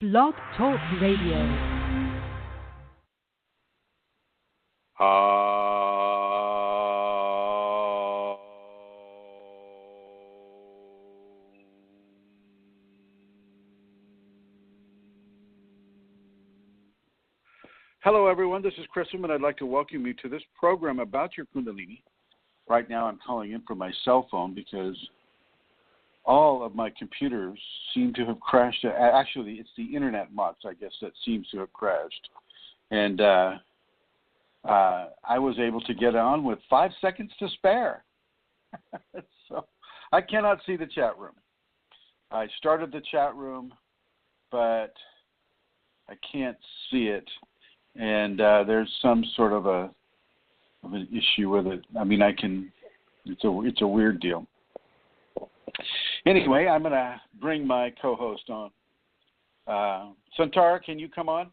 Blog Talk Radio. Hello, everyone. This is Chrism, and I'd like to welcome you to this program about your Kundalini. Right now, I'm calling in from my cell phone because all of my computers seem to have crashed. Actually, it's the internet mods, I guess, that seems to have crashed. And I was able to get on with 5 seconds to spare. So I cannot see the chat room. I started the chat room, but I can't see it. And there's some sort of an issue with it. I mean, it's a weird deal. Anyway, I'm going to bring my co-host on. Santara, can you come on?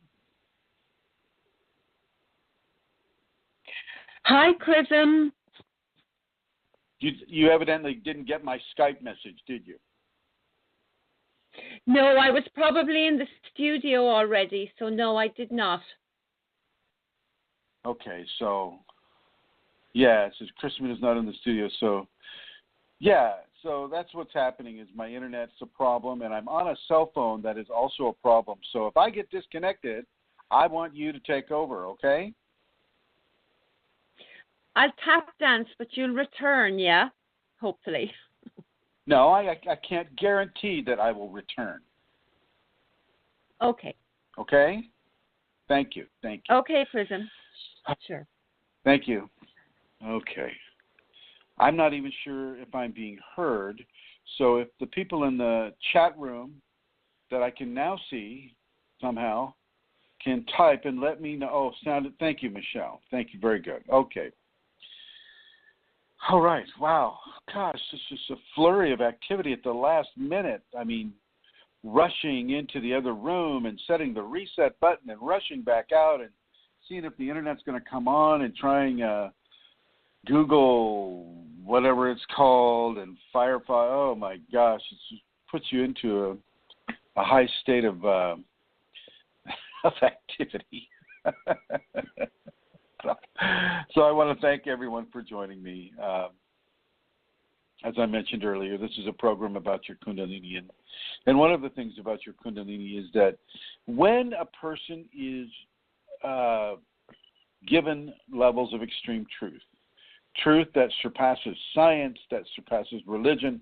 Hi, Chrism. You evidently didn't get my Skype message, did you? No, I was probably in the studio already, so no, I did not. Okay, so, yeah, it says Chrism is not in the studio, so, yeah, so that's what's happening is my internet's a problem, and I'm on a cell phone that is also a problem. So if I get disconnected, I want you to take over, okay? I'll tap dance, but you'll return, yeah? Hopefully. No, I can't guarantee that I will return. Okay. Okay? Thank you. Okay, Chrism. Sure. Thank you. Okay. I'm not even sure if I'm being heard. So if the people in the chat room that I can now see somehow can type and let me know. Oh, sounded. Thank you, Michelle. Thank you. Very good. Okay. All right. Wow. Gosh, this is a flurry of activity at the last minute. I mean, rushing into the other room and setting the reset button and rushing back out and seeing if the internet's going to come on and trying Google whatever it's called and Firefox. Oh my gosh, it just puts you into a high state of activity. So I want to thank everyone for joining me. As I mentioned earlier, this is a program about your Kundalini, and one of the things about your Kundalini is that when a person is given levels of extreme truth that surpasses science, that surpasses religion,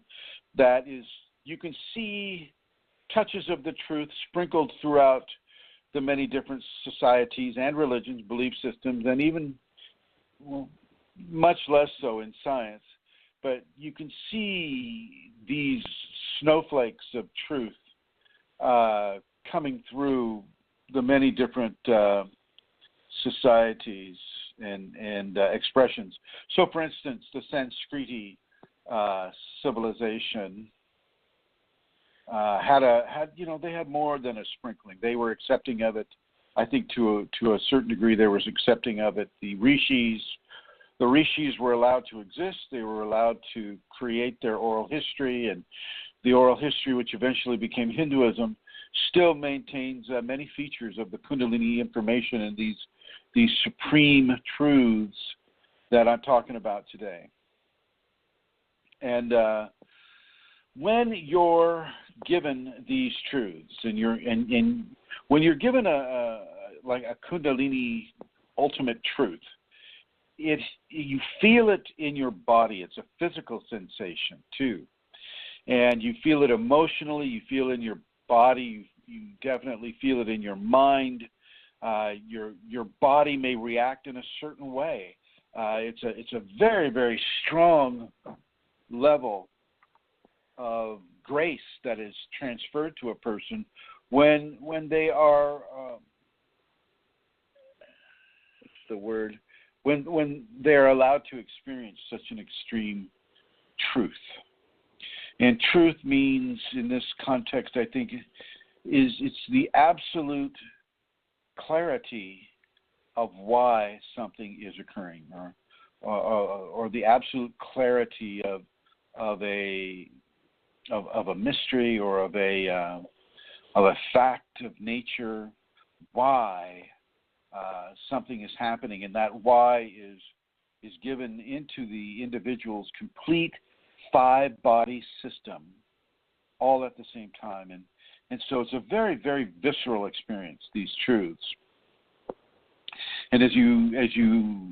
that is, you can see touches of the truth sprinkled throughout the many different societies and religions, belief systems, and even, well, much less so in science, but you can see these snowflakes of truth coming through the many different societies and expressions. So, for instance, the Sanskriti civilization they had more than a sprinkling. They were accepting of it. I think to a certain degree, they were accepting of it. The rishis were allowed to exist. They were allowed to create their oral history, and the oral history, which eventually became Hinduism, still maintains many features of the Kundalini information and these supreme truths that I'm talking about today. And when you're given these truths, and when you're given a Kundalini ultimate truth, you feel it in your body. It's a physical sensation too, and you feel it emotionally. You feel it in your body. You definitely feel it in your mind. Your body may react in a certain way. It's a very, very strong level of grace that is transferred to a person when they are when they are allowed to experience such an extreme truth. And truth means, in this context, I think, it's the absolute clarity of why something is occurring, or the absolute clarity of a mystery, or of of a fact of nature, why something is happening, and that why is given into the individual's complete five-body system all at the same time. And so it's a very, very visceral experience, these truths. And as you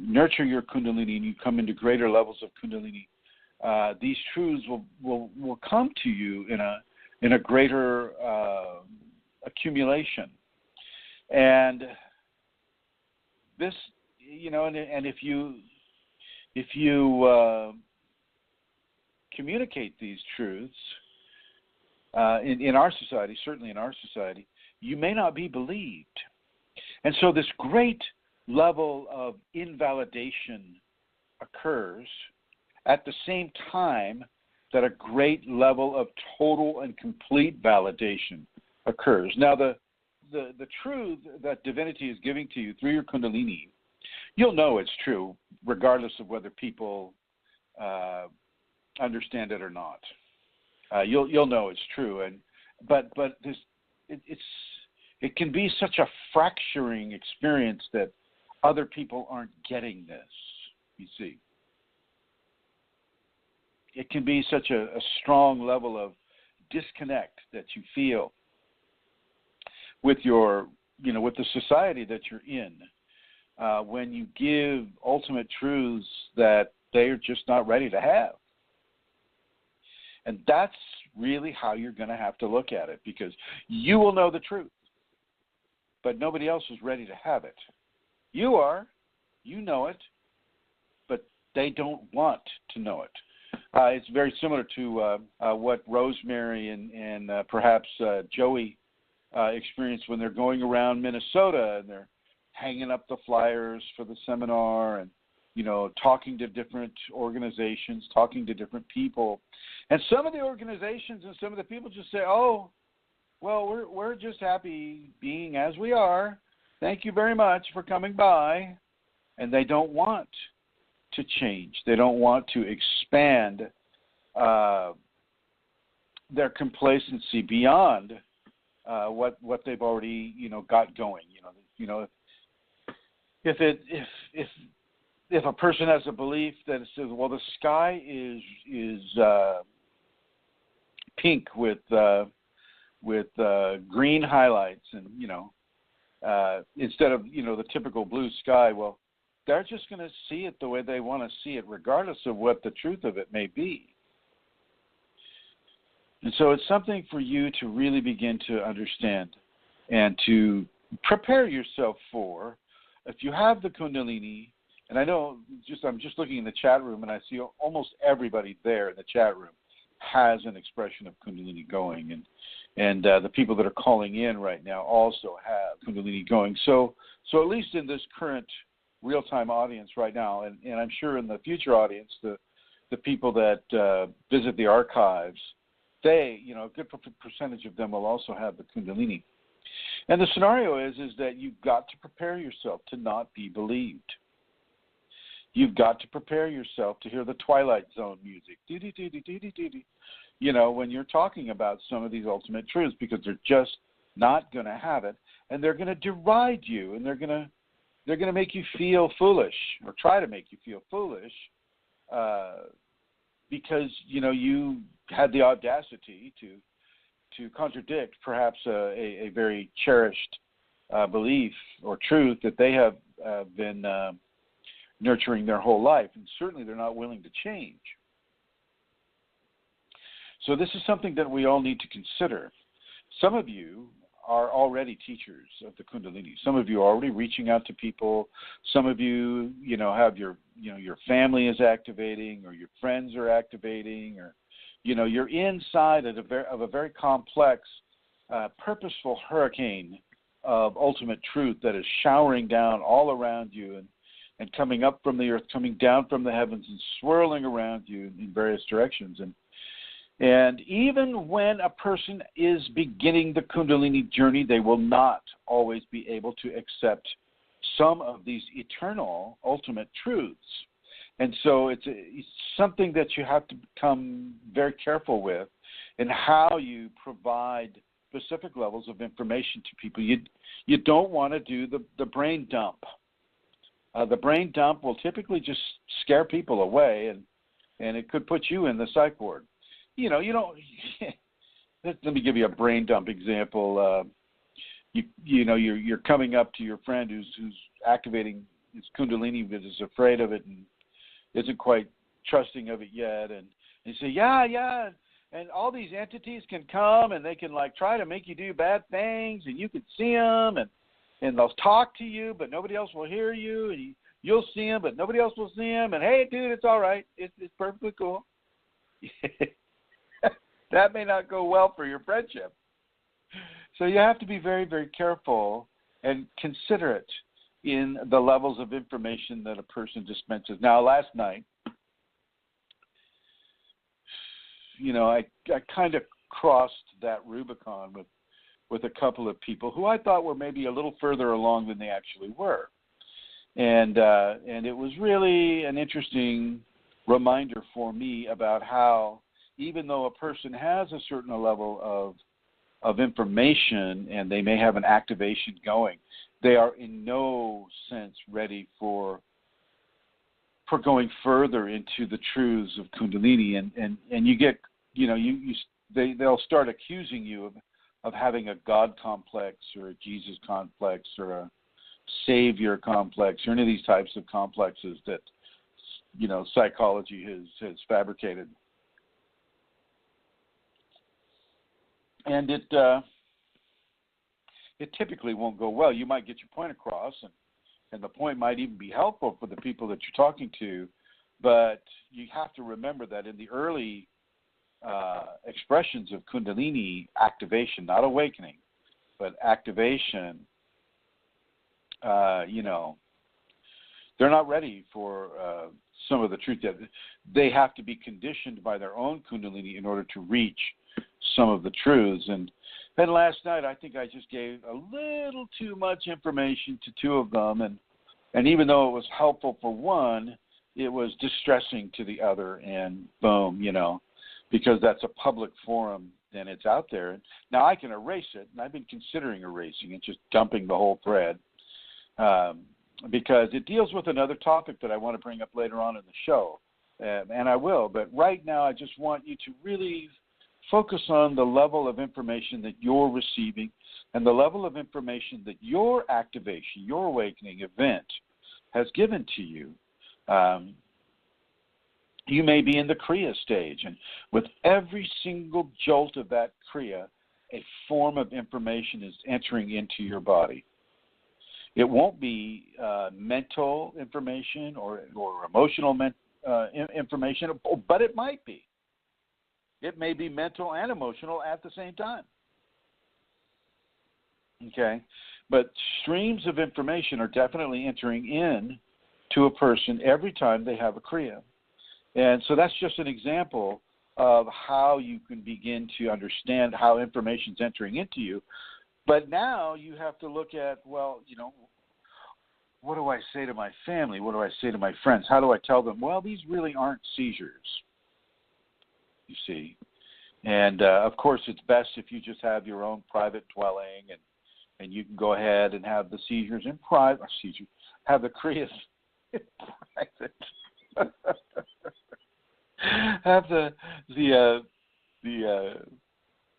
nurture your Kundalini and you come into greater levels of Kundalini, these truths will come to you in a greater accumulation. And this, and if you communicate these truths in our society, certainly in our society, you may not be believed. And so this great level of invalidation occurs at the same time that a great level of total and complete validation occurs. Now, the truth that divinity is giving to you through your Kundalini, you'll know it's true regardless of whether people understand it or not. You'll know it's true, but it can be such a fracturing experience that other people aren't getting this. You see, it can be such a strong level of disconnect that you feel with with the society that you're in when you give ultimate truths that they're just not ready to have. And that's really how you're going to have to look at it, because you will know the truth, but nobody else is ready to have it. You are, you know it, but they don't want to know it. It's very similar to what Rosemary and perhaps Joey experienced when they're going around Minnesota and they're hanging up the flyers for the seminar and, talking to different organizations, talking to different people. And some of the organizations and some of the people just say, oh, well, we're just happy being as we are. Thank you very much for coming by. And they don't want to change. They don't want to expand their complacency beyond what they've already got going. If a person has a belief that it says, well, the sky is pink with green highlights, and instead of the typical blue sky, well, they're just going to see it the way they want to see it, regardless of what the truth of it may be. And so it's something for you to really begin to understand and to prepare yourself for. If you have the Kundalini, and I know I'm just looking in the chat room, and I see almost everybody there in the chat room has an expression of Kundalini going, and the people that are calling in right now also have Kundalini going. So at least in this current real-time audience right now, and I'm sure in the future audience, the people that visit the archives, they, a good percentage of them will also have the Kundalini. And the scenario is that you've got to prepare yourself to not be believed. You've got to prepare yourself to hear the Twilight Zone music, when you're talking about some of these ultimate truths, because they're just not going to have it, and they're going to deride you, and they're going to make you feel foolish, or try to make you feel foolish, because you had the audacity to contradict perhaps a very cherished belief or truth that they have been nurturing their whole life, and certainly they're not willing to change. So this is something that we all need to consider. Some of you are already teachers of the Kundalini. Some of you are already reaching out to people. Some of you, have your family is activating, or your friends are activating, or you're inside of a very complex, purposeful hurricane of ultimate truth that is showering down all around you and coming up from the earth, coming down from the heavens, and swirling around you in various directions. And even when a person is beginning the Kundalini journey, they will not always be able to accept some of these eternal ultimate truths. And so it's something that you have to become very careful with in how you provide specific levels of information to people. You don't want to do the brain dump. The brain dump will typically just scare people away, and it could put you in the psych ward. You don't. Let me give you a brain dump example. You're coming up to your friend who's activating his Kundalini, but is afraid of it and isn't quite trusting of it yet, and you say, yeah, and all these entities can come and they can try to make you do bad things, and you can see them, and they'll talk to you, but nobody else will hear you, and you'll see them, but nobody else will see them, and hey, dude, it's all right, it's perfectly cool. That may not go well for your friendship. So you have to be very, very careful and considerate in the levels of information that a person dispenses. Now, last night, I kind of crossed that Rubicon with a couple of people who I thought were maybe a little further along than they actually were. And it was really an interesting reminder for me about how, even though a person has a certain level of information and they may have an activation going, they are in no sense ready for going further into the truths of Kundalini, and you get, they'll start accusing you of having a God complex or a Jesus complex or a Savior complex or any of these types of complexes that psychology has fabricated. And it typically won't go well. You might get your point across, and the point might even be helpful for the people that you're talking to, but you have to remember that in the early expressions of Kundalini activation, not awakening, but activation, they're not ready for some of the truth yet. They have to be conditioned by their own Kundalini in order to reach some of the truths. And then last night, I think I just gave a little too much information to two of them, and even though it was helpful for one, it was distressing to the other, and boom, because that's a public forum and it's out there. Now I can erase it, and I've been considering erasing it, just dumping the whole thread, because it deals with another topic that I want to bring up later on in the show, and I will. But right now, I just want you to really focus on the level of information that you're receiving and the level of information that your activation, your awakening event has given to you. You may be in the Kriya stage, and with every single jolt of that Kriya, a form of information is entering into your body. It won't be mental information or emotional information, but it might be. It may be mental and emotional at the same time. Okay? But streams of information are definitely entering in to a person every time they have a Kriya. And so that's just an example of how you can begin to understand how information is entering into you. But now you have to look at, what do I say to my family? What do I say to my friends? How do I tell them, well, these really aren't seizures, you see? And, of course, it's best if you just have your own private dwelling, and you can go ahead and have the seizures in private, have the Kriyas in private. Have the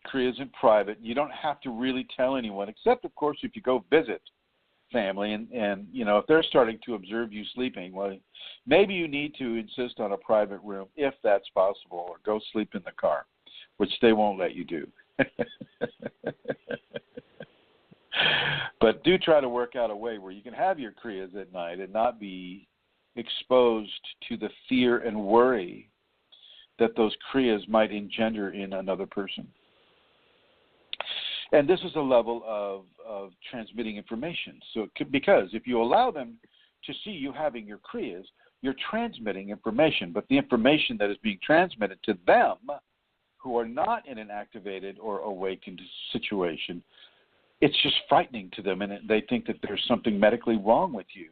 Kriyas in private. You don't have to really tell anyone, except, of course, if you go visit family and if they're starting to observe you sleeping, well, maybe you need to insist on a private room if that's possible, or go sleep in the car, which they won't let you do. But do try to work out a way where you can have your Kriyas at night and not be exposed to the fear and worry that those Kriyas might engender in another person. And this is a level of transmitting information. So because if you allow them to see you having your Kriyas, you're transmitting information. But the information that is being transmitted to them, who are not in an activated or awakened situation, it's just frightening to them, and they think that there's something medically wrong with you.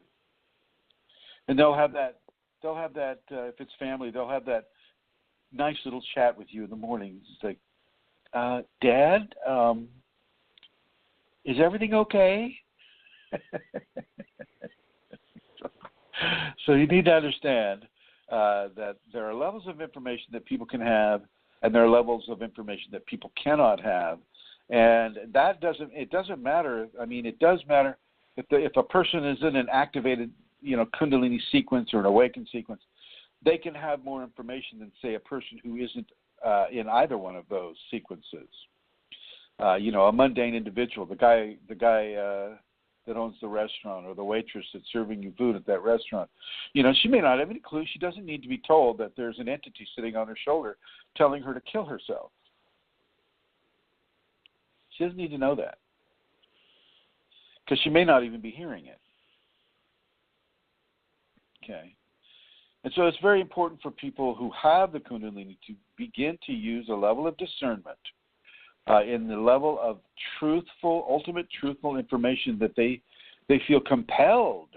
And they'll have that, if it's family, they'll have that nice little chat with you in the morning. It's like, Dad, Is everything okay? So you need to understand that there are levels of information that people can have, and there are levels of information that people cannot have, and it doesn't matter. I mean, it does matter if a person is in an activated, Kundalini sequence or an awakened sequence, they can have more information than, say, a person who isn't in either one of those sequences. A mundane individual, the guy that owns the restaurant, or the waitress that's serving you food at that restaurant, she may not have any clue. She doesn't need to be told that there's an entity sitting on her shoulder telling her to kill herself. She doesn't need to know that, because she may not even be hearing it. Okay. And so it's very important for people who have the Kundalini to begin to use a level of discernment in the level of ultimate truthful information that they feel compelled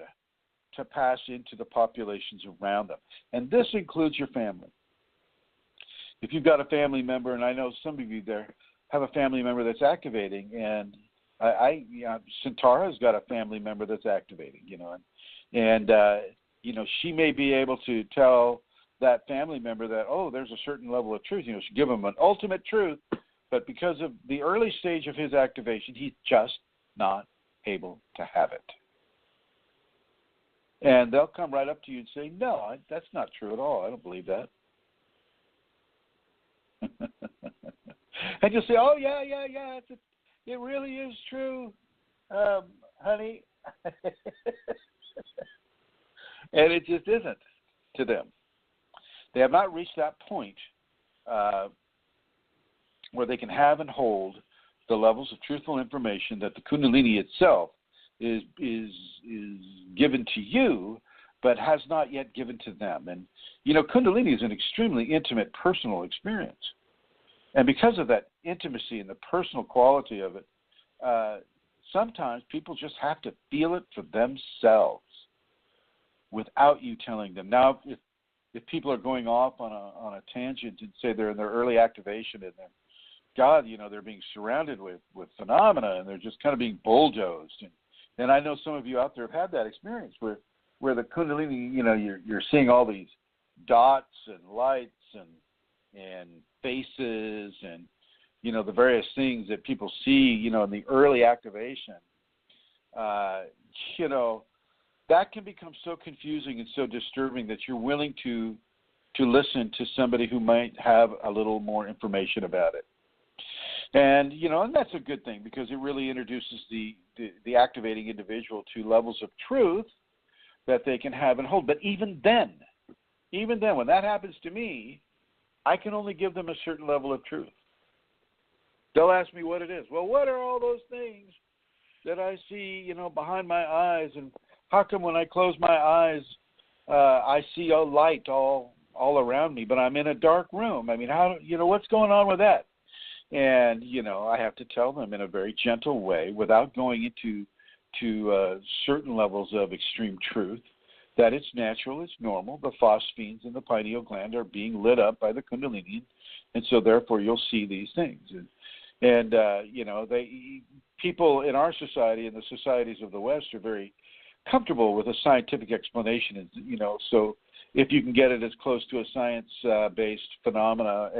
to pass into the populations around them. And this includes your family. If you've got a family member, and I know some of you there have a family member that's activating, and Santara's got a family member that's activating, and she may be able to tell that family member that, there's a certain level of truth. She give them an ultimate truth, but because of the early stage of his activation, he's just not able to have it. And they'll come right up to you and say, no, that's not true at all. I don't believe that. And you'll say, oh, yeah, it really is true, honey. And it just isn't to them. They have not reached that point where they can have and hold the levels of truthful information that the Kundalini itself is given to you, but has not yet given to them. And, Kundalini is an extremely intimate, personal experience. And because of that intimacy and the personal quality of it, sometimes people just have to feel it for themselves without you telling them. Now, if people are going off on a tangent and say they're in their early activation and they're being surrounded with phenomena, and they're just kind of being bulldozed. And I know some of you out there have had that experience where the Kundalini, you're seeing all these dots and lights and faces and, the various things that people see, in the early activation. That can become so confusing and so disturbing that you're willing to listen to somebody who might have a little more information about it. And, and that's a good thing, because it really introduces the activating individual to levels of truth that they can have and hold. But even then, when that happens to me, I can only give them a certain level of truth. They'll ask me what it is. Well, what are all those things that I see, behind my eyes? And how come when I close my eyes, I see a light all around me, but I'm in a dark room? I mean, what's going on with that? And, I have to tell them in a very gentle way, without going into certain levels of extreme truth, that it's natural, it's normal. The phosphenes in the pineal gland are being lit up by the Kundalini, and so therefore you'll see these things. And people in our society and the societies of the West are very comfortable with a scientific explanation, so if you can get it as close to a science-based phenomena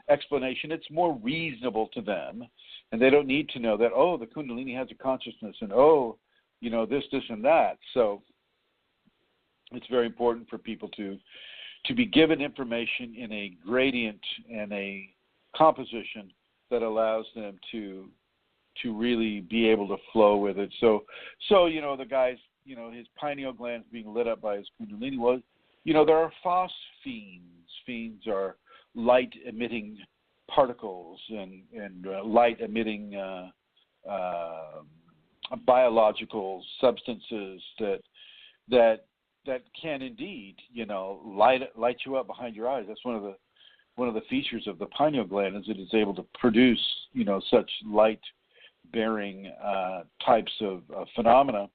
explanation, it's more reasonable to them, and they don't need to know that, the Kundalini has a consciousness, and this and that. So it's very important for people to be given information in a gradient and a composition that allows them to really be able to flow with it. So the guy's, his pineal gland's being lit up by his Kundalini. Well, there are phosphenes. Phenes are light-emitting particles and light-emitting biological substances that can indeed, light you up behind your eyes. That's one of the features of the pineal gland, is it is able to produce, such light-bearing types of phenomena.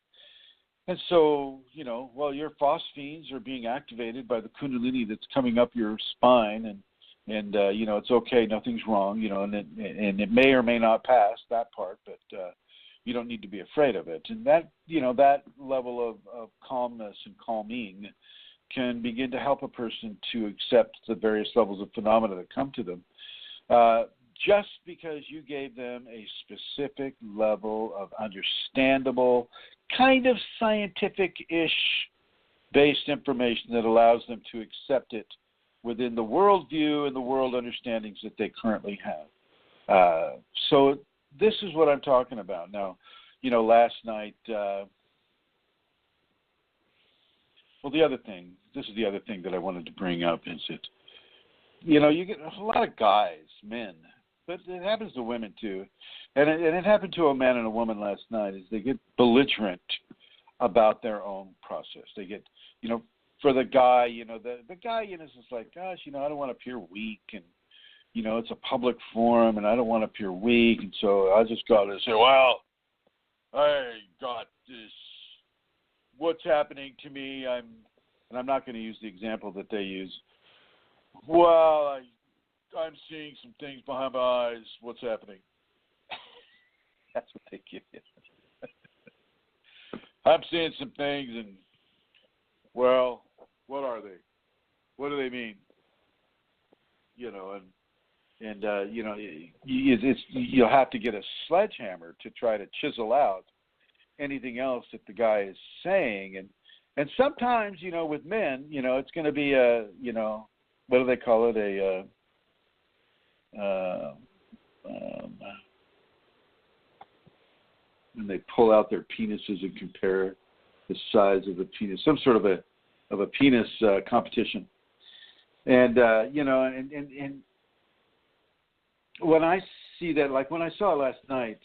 And so, your phosphenes are being activated by the Kundalini that's coming up your spine, and it's okay, nothing's wrong, and it may or may not pass that part, but you don't need to be afraid of it. And that, that level of calmness and calming can begin to help a person to accept the various levels of phenomena that come to them. Just because you gave them a specific level of understandable, kind of scientific-ish based information that allows them to accept it within the worldview and the world understandings that they currently have. So this is what I'm talking about. Now, last night, the other thing, this is the other thing that I wanted to bring up is that, you get a lot of guys, men, but it happens to women too. And it happened to a man and a woman last night, is they get belligerent about their own process. They get, for the guy, the guy, is just like, gosh, I don't want to appear weak, and, it's a public forum, and I don't want to appear weak, and so I just got to say, well, I got this, what's happening to me, and I'm not going to use the example that they use. Well, I'm seeing some things behind my eyes, what's happening? That's what they give you. I'm seeing some things, and, well, what are they? What do they mean? You'll have to get a sledgehammer to try to chisel out anything else that the guy is saying. And sometimes, with men, it's going to be a, what do they call it? When they pull out their penises and compare the size of the penis, some sort of a penis competition. And and when I see that, like when I saw it last night,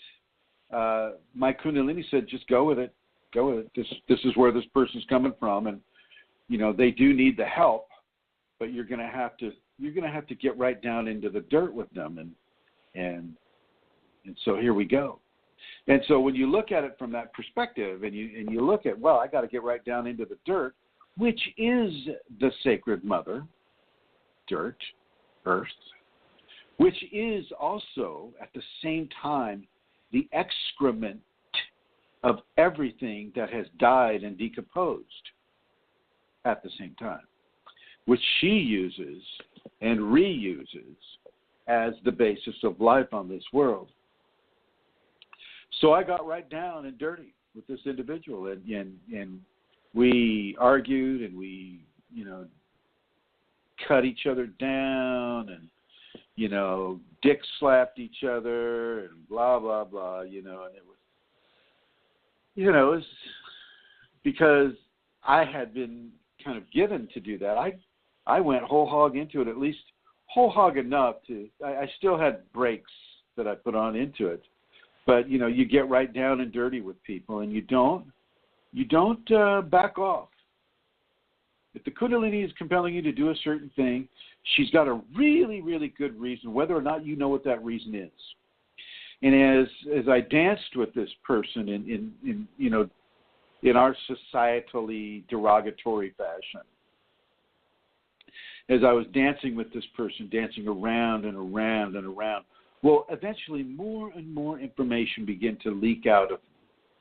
my Kunalini said, just go with it. Go with it. This is where this person's coming from, and they do need the help, but you're going to have to get right down into the dirt with them, and so here we go. And so when you look at it from that perspective, and you look at, well, I got to get right down into the dirt, which is the sacred mother, dirt, earth, which is also at the same time the excrement of everything that has died and decomposed at the same time, which she uses and reuses as the basis of life on this world. So I got right down and dirty with this individual, and we argued, and we, cut each other down, and, dick slapped each other, and blah, blah, blah, and it was, because I had been kind of given to do that. I went whole hog into it, at least whole hog enough I still had breaks that I put on into it. But, you get right down and dirty with people, and you don't back off. If the Kundalini is compelling you to do a certain thing, she's got a really, really good reason, whether or not you know what that reason is. And as I danced with this person in our societally derogatory fashion, as I was dancing with this person, dancing around and around and around, well, eventually more and more information began to leak out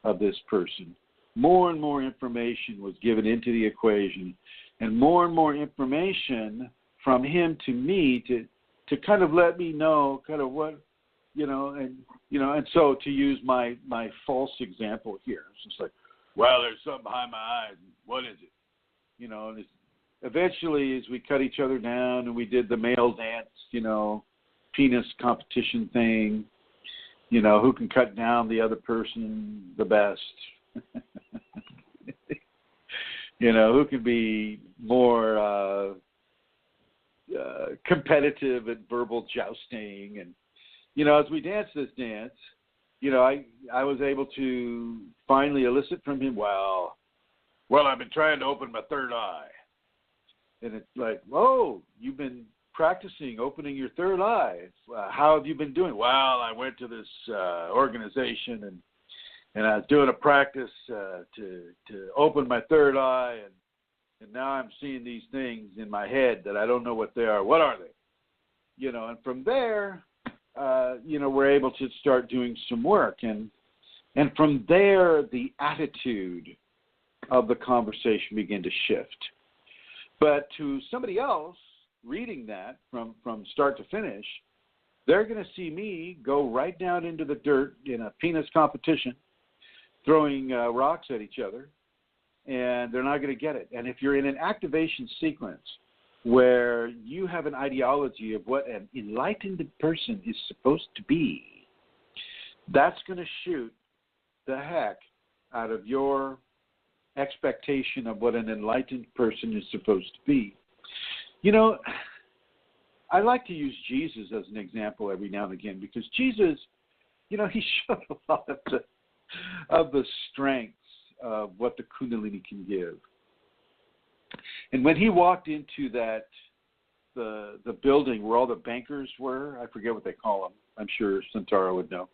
of this person. More and more information was given into the equation, and more information from him to me to kind of let me know kind of what, and so to use my false example here, it's just like, well, there's something behind my eyes. What is it? And eventually, as we cut each other down and we did the male dance, penis competition thing, who can cut down the other person the best, who can be more competitive at verbal jousting. And, as we danced this dance, I was able to finally elicit from him, well, I've been trying to open my third eye. And it's like, oh, you've been practicing opening your third eye. How have you been doing? Well, I went to this organization, and I was doing a practice to open my third eye, and now I'm seeing these things in my head that I don't know what they are. What are they? And from there, we're able to start doing some work. And And from there, the attitude of the conversation begin to shift. But to somebody else reading that from start to finish, they're going to see me go right down into the dirt in a penis competition, throwing rocks at each other, and they're not going to get it. And if you're in an activation sequence where you have an ideology of what an enlightened person is supposed to be, that's going to shoot the heck out of your expectation of what an enlightened person is supposed to be. You know, I like to use Jesus as an example every now and again because Jesus, you know, he showed a lot of the strengths of what the Kundalini can give. And when he walked into the building where all the bankers were, I forget what they call them. I'm sure Santara would know.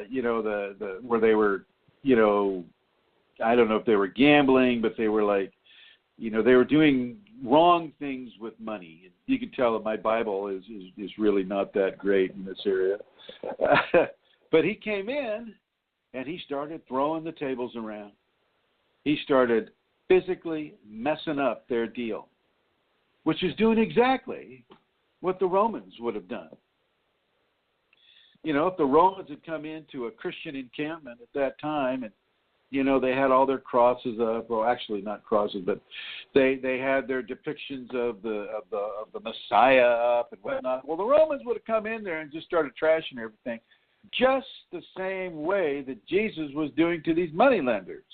You know, the where they were, you know, I don't know if they were gambling, but they were like, you know, they were doing wrong things with money. And you can tell that my Bible is really not that great in this area. But he came in and he started throwing the tables around. He started physically messing up their deal, which is doing exactly what the Romans would have done. You know, if the Romans had come into a Christian encampment at that time and, you know, they had all their crosses up, well, actually not crosses, but they had their depictions of the Messiah up and whatnot. Well, the Romans would have come in there and just started trashing everything, just the same way that Jesus was doing to these moneylenders.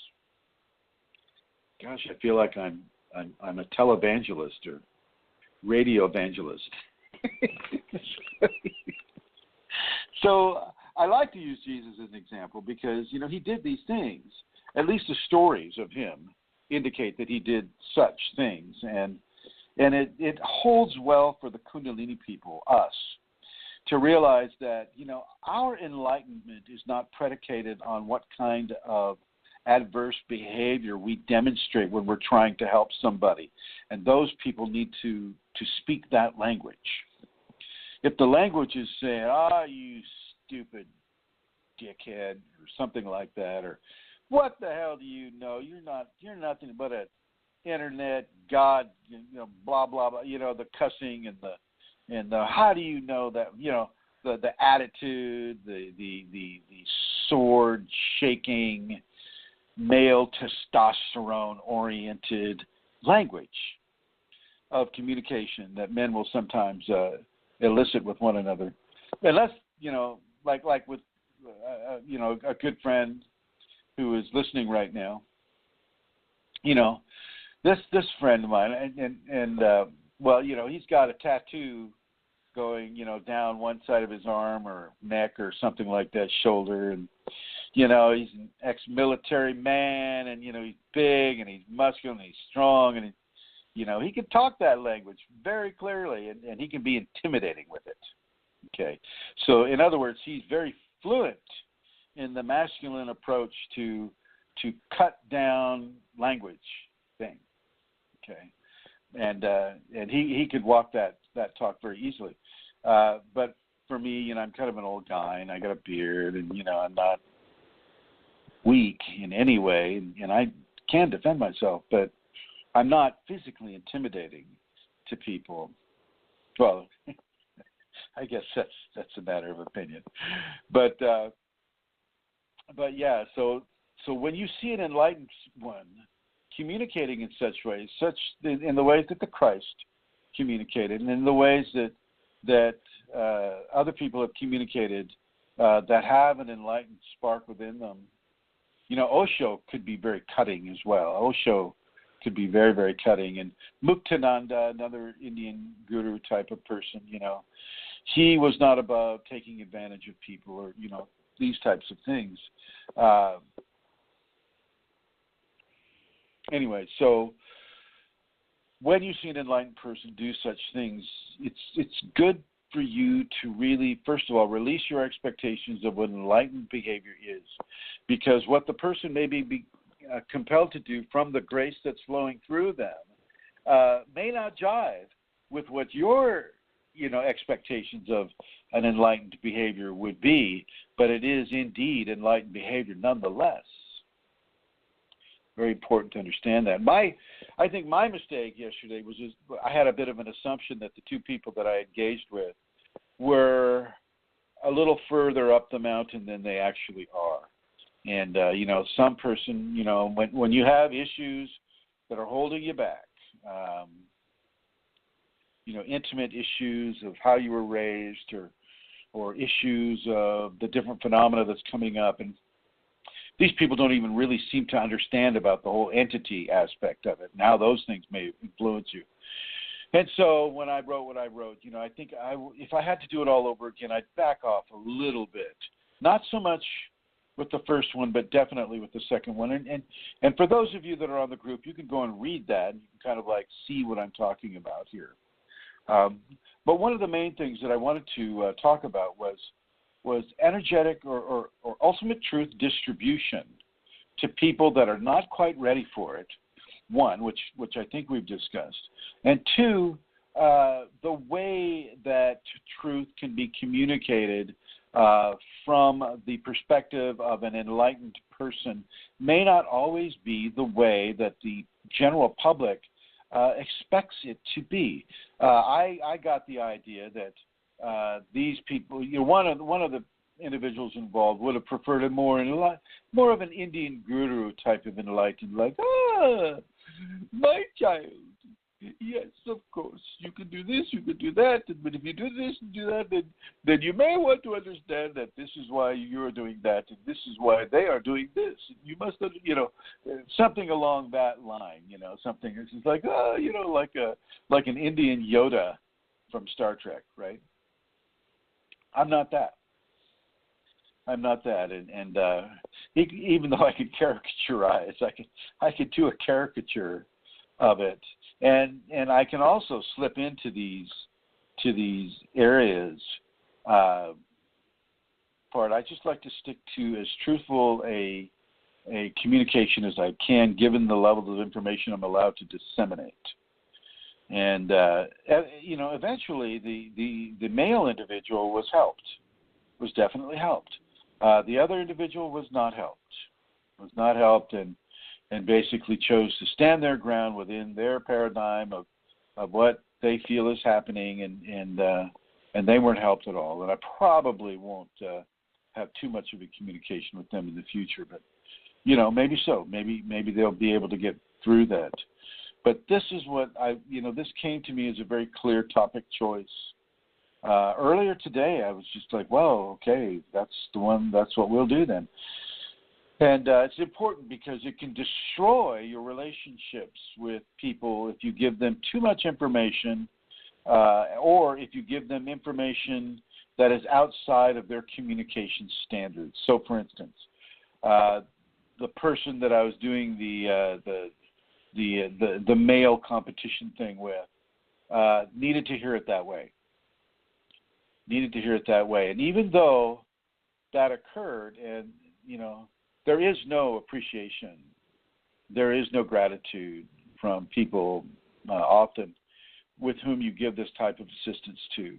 Gosh, I feel like I'm a televangelist or radio evangelist. So I like to use Jesus as an example because, you know, he did these things. At least the stories of him indicate that he did such things. And it holds well for the Kundalini people, us, to realize that, you know, our enlightenment is not predicated on what kind of adverse behavior we demonstrate when we're trying to help somebody. And those people need to speak that language. If the language is saying, you stupid dickhead, or something like that, or what the hell do you know? You're nothing but an internet god, you know, blah blah blah. You know, the cussing and the how do you know that? You know, the attitude, the sword shaking, male testosterone oriented language of communication that men will sometimes elicit with one another. Unless, you know, like with you know, a good friend who is listening right now, you know, this friend of mine, and well, you know, he's got a tattoo going, you know, down one side of his arm or neck or something like that, shoulder, and, you know, he's an ex-military man, and, you know, he's big and he's muscular and he's strong, and, you know, he can talk that language very clearly, and he can be intimidating with it. Okay, so in other words, he's very fluent in the masculine approach to cut down language thing. Okay, and he could walk that talk very easily. But for me, you know, I'm kind of an old guy, and I got a beard, and, you know, I'm not weak in any way, and I can defend myself, but I'm not physically intimidating to people. Well, I guess that's a matter of opinion, but yeah. So when you see an enlightened one communicating in such ways, in the ways that the Christ communicated, and in the ways that other people have communicated that have an enlightened spark within them, you know, Osho could be very cutting as well. Osho could be very, very cutting, and Muktananda, another Indian guru type of person, you know, he was not above taking advantage of people, or, you know, these types of things. Anyway, so when you see an enlightened person do such things, it's good for you to really, first of all, release your expectations of what enlightened behavior is, because what the person may be compelled to do from the grace that's flowing through them may not jive with what you're, expectations of an enlightened behavior would be, but it is indeed enlightened behavior nonetheless. Very important to understand that. I think my mistake yesterday was just I had a bit of an assumption that the two people that I engaged with were a little further up the mountain than they actually are. And, some person, when you have issues that are holding you back, intimate issues of how you were raised or issues of the different phenomena that's coming up. And these people don't even really seem to understand about the whole entity aspect of it. Now those things may influence you. And so when I wrote what I wrote, I think if I had to do it all over again, I'd back off a little bit. Not so much with the first one, but definitely with the second one. And for those of you that are on the group, you can go and read that, and you can kind of like see what I'm talking about here. But one of the main things that I wanted to talk about was energetic or ultimate truth distribution to people that are not quite ready for it. One, which I think we've discussed, and two, the way that truth can be communicated from the perspective of an enlightened person may not always be the way that the general public expects it to be. I got the idea that these people, one of the individuals involved would have preferred a more of an Indian guru type of enlightened, like, my child, yes, of course, you can do this, you can do that, but if you do this and do that, then you may want to understand that this is why you're doing that, and this is why they are doing this. You must, something along that line, something that's just like, like an Indian Yoda from Star Trek, right? I'm not that. And even though I could caricaturize, I could do a caricature of it, and I can also slip into these areas. Part I just like to stick to as truthful a communication as I can, given the level of information I'm allowed to disseminate. And eventually the male individual was definitely helped. The other individual was not helped, and basically chose to stand their ground within their paradigm of what they feel is happening, and they weren't helped at all. And I probably won't have too much of a communication with them in the future, but maybe so. Maybe they'll be able to get through that. But this is what this came to me as a very clear topic choice. Earlier today, I was just like, well, okay, that's the one, that's what we'll do then. And it's important because it can destroy your relationships with people if you give them too much information or if you give them information that is outside of their communication standards. So, for instance, the person that I was doing the male competition thing with needed to hear it that way. And even though that occurred, and there is no appreciation, there is no gratitude from people often with whom you give this type of assistance to,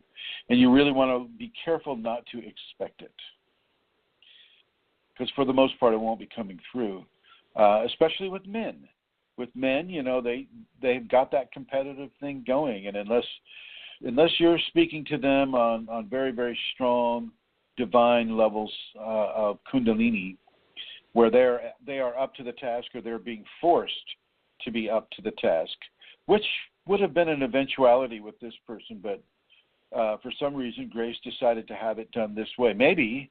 and you really want to be careful not to expect it, because for the most part it won't be coming through, especially with men. With men, they've got that competitive thing going, and unless you're speaking to them on very, very strong divine levels of Kundalini, where they are up to the task, or they're being forced to be up to the task, which would have been an eventuality with this person, but for some reason Grace decided to have it done this way. Maybe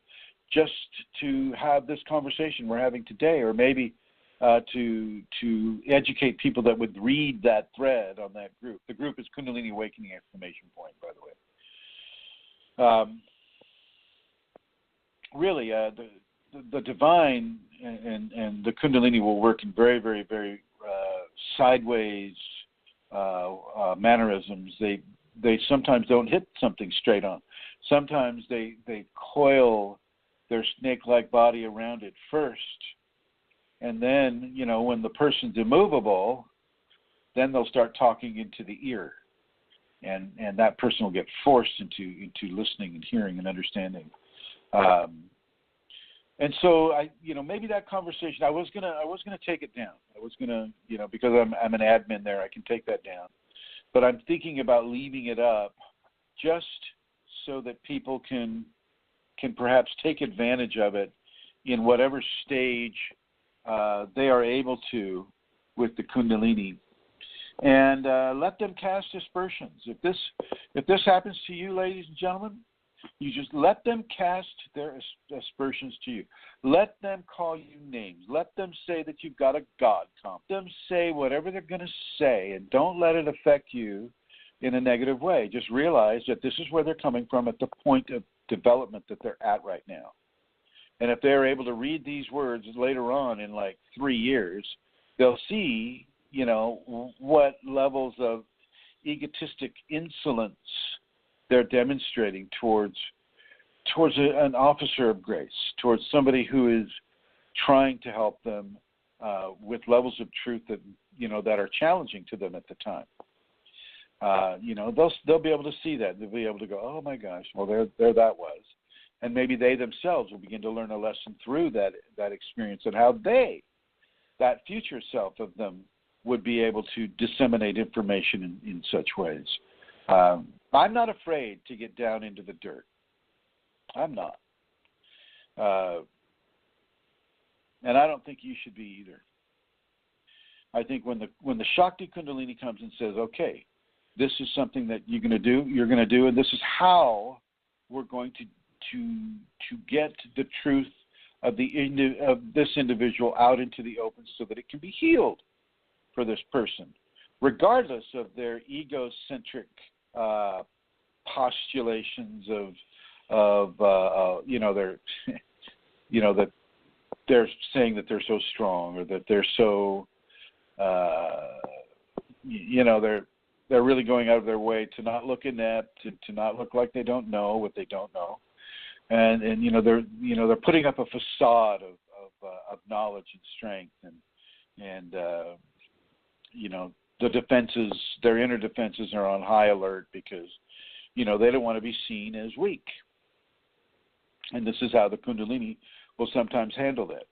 just to have this conversation we're having today, or maybe to educate people that would read that thread on that group. The group is Kundalini Awakening ! By the way. Really, the divine and the Kundalini will work in very, very, very sideways mannerisms. They sometimes don't hit something straight on. Sometimes they coil their snake-like body around it first. And then, when the person's immovable, then they'll start talking into the ear. and that person will get forced into listening and hearing and understanding. And so maybe that conversation, I was gonna take it down. I was gonna, because I'm an admin there, I can take that down. But I'm thinking about leaving it up just so that people can perhaps take advantage of it in whatever stage they are able to with the Kundalini, and let them cast aspersions. If this happens to you, ladies and gentlemen, you just let them cast their aspersions to you. Let them call you names. Let them say that you've got a God complex. Let them say whatever they're going to say, and don't let it affect you in a negative way. Just realize that this is where they're coming from at the point of development that they're at right now. And if they're able to read these words later on in like 3 years, they'll see, what levels of egotistic insolence they're demonstrating towards an officer of grace, towards somebody who is trying to help them with levels of truth that that are challenging to them at the time. They'll be able to see that. They'll be able to go, oh my gosh, well there that was, and maybe they themselves will begin to learn a lesson through that experience and how that future self of them would be able to disseminate information in such ways. I'm not afraid to get down into the dirt. I'm not. And I don't think you should be either. I think when the Shakti Kundalini comes and says, okay, this is something that you're going to do, and this is how we're going to get the truth of this individual out into the open so that it can be healed for this person, regardless of their egocentric postulations of that they're saying that they're so strong, or that they're so they're really going out of their way to not look inept, to not look like they don't know what they don't know, and they're putting up a facade of knowledge and strength, and the defenses, their inner defenses are on high alert because they don't want to be seen as weak. And this is how the Kundalini will sometimes handle that.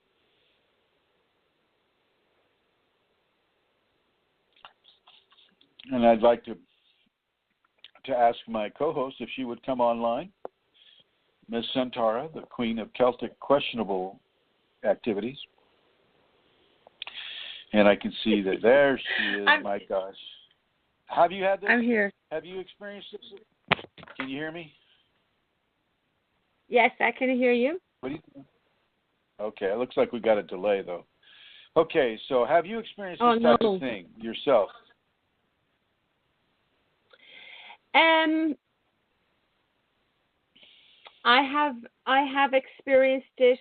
And I'd like to ask my co-host if she would come online, Ms. Centaura, the queen of Celtic questionable activities. And I can see that there she is. My gosh. Have you had this? I'm here. Have you experienced this? Can you hear me? Yes, I can hear you. What do you think? Okay, it looks like we got a delay, though. Okay, so have you experienced this type of thing yourself? I have experienced it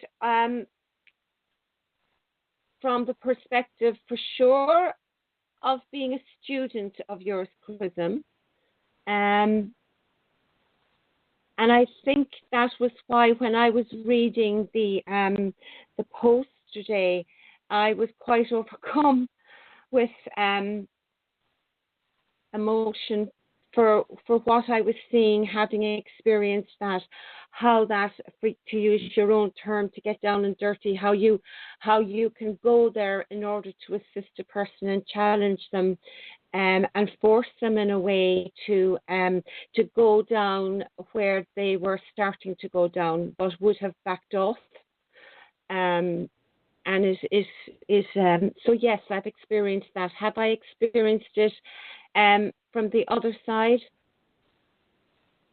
from the perspective, for sure, of being a student of yours, Chrism. And I think that was why when I was reading the post today, I was quite overcome with emotion for what I was seeing, having experienced that, how that, to use your own term, to get down and dirty, how you can go there in order to assist a person and challenge them, and force them in a way to go down where they were starting to go down, but would have backed off. And so yes, I've experienced that. Have I experienced it from the other side?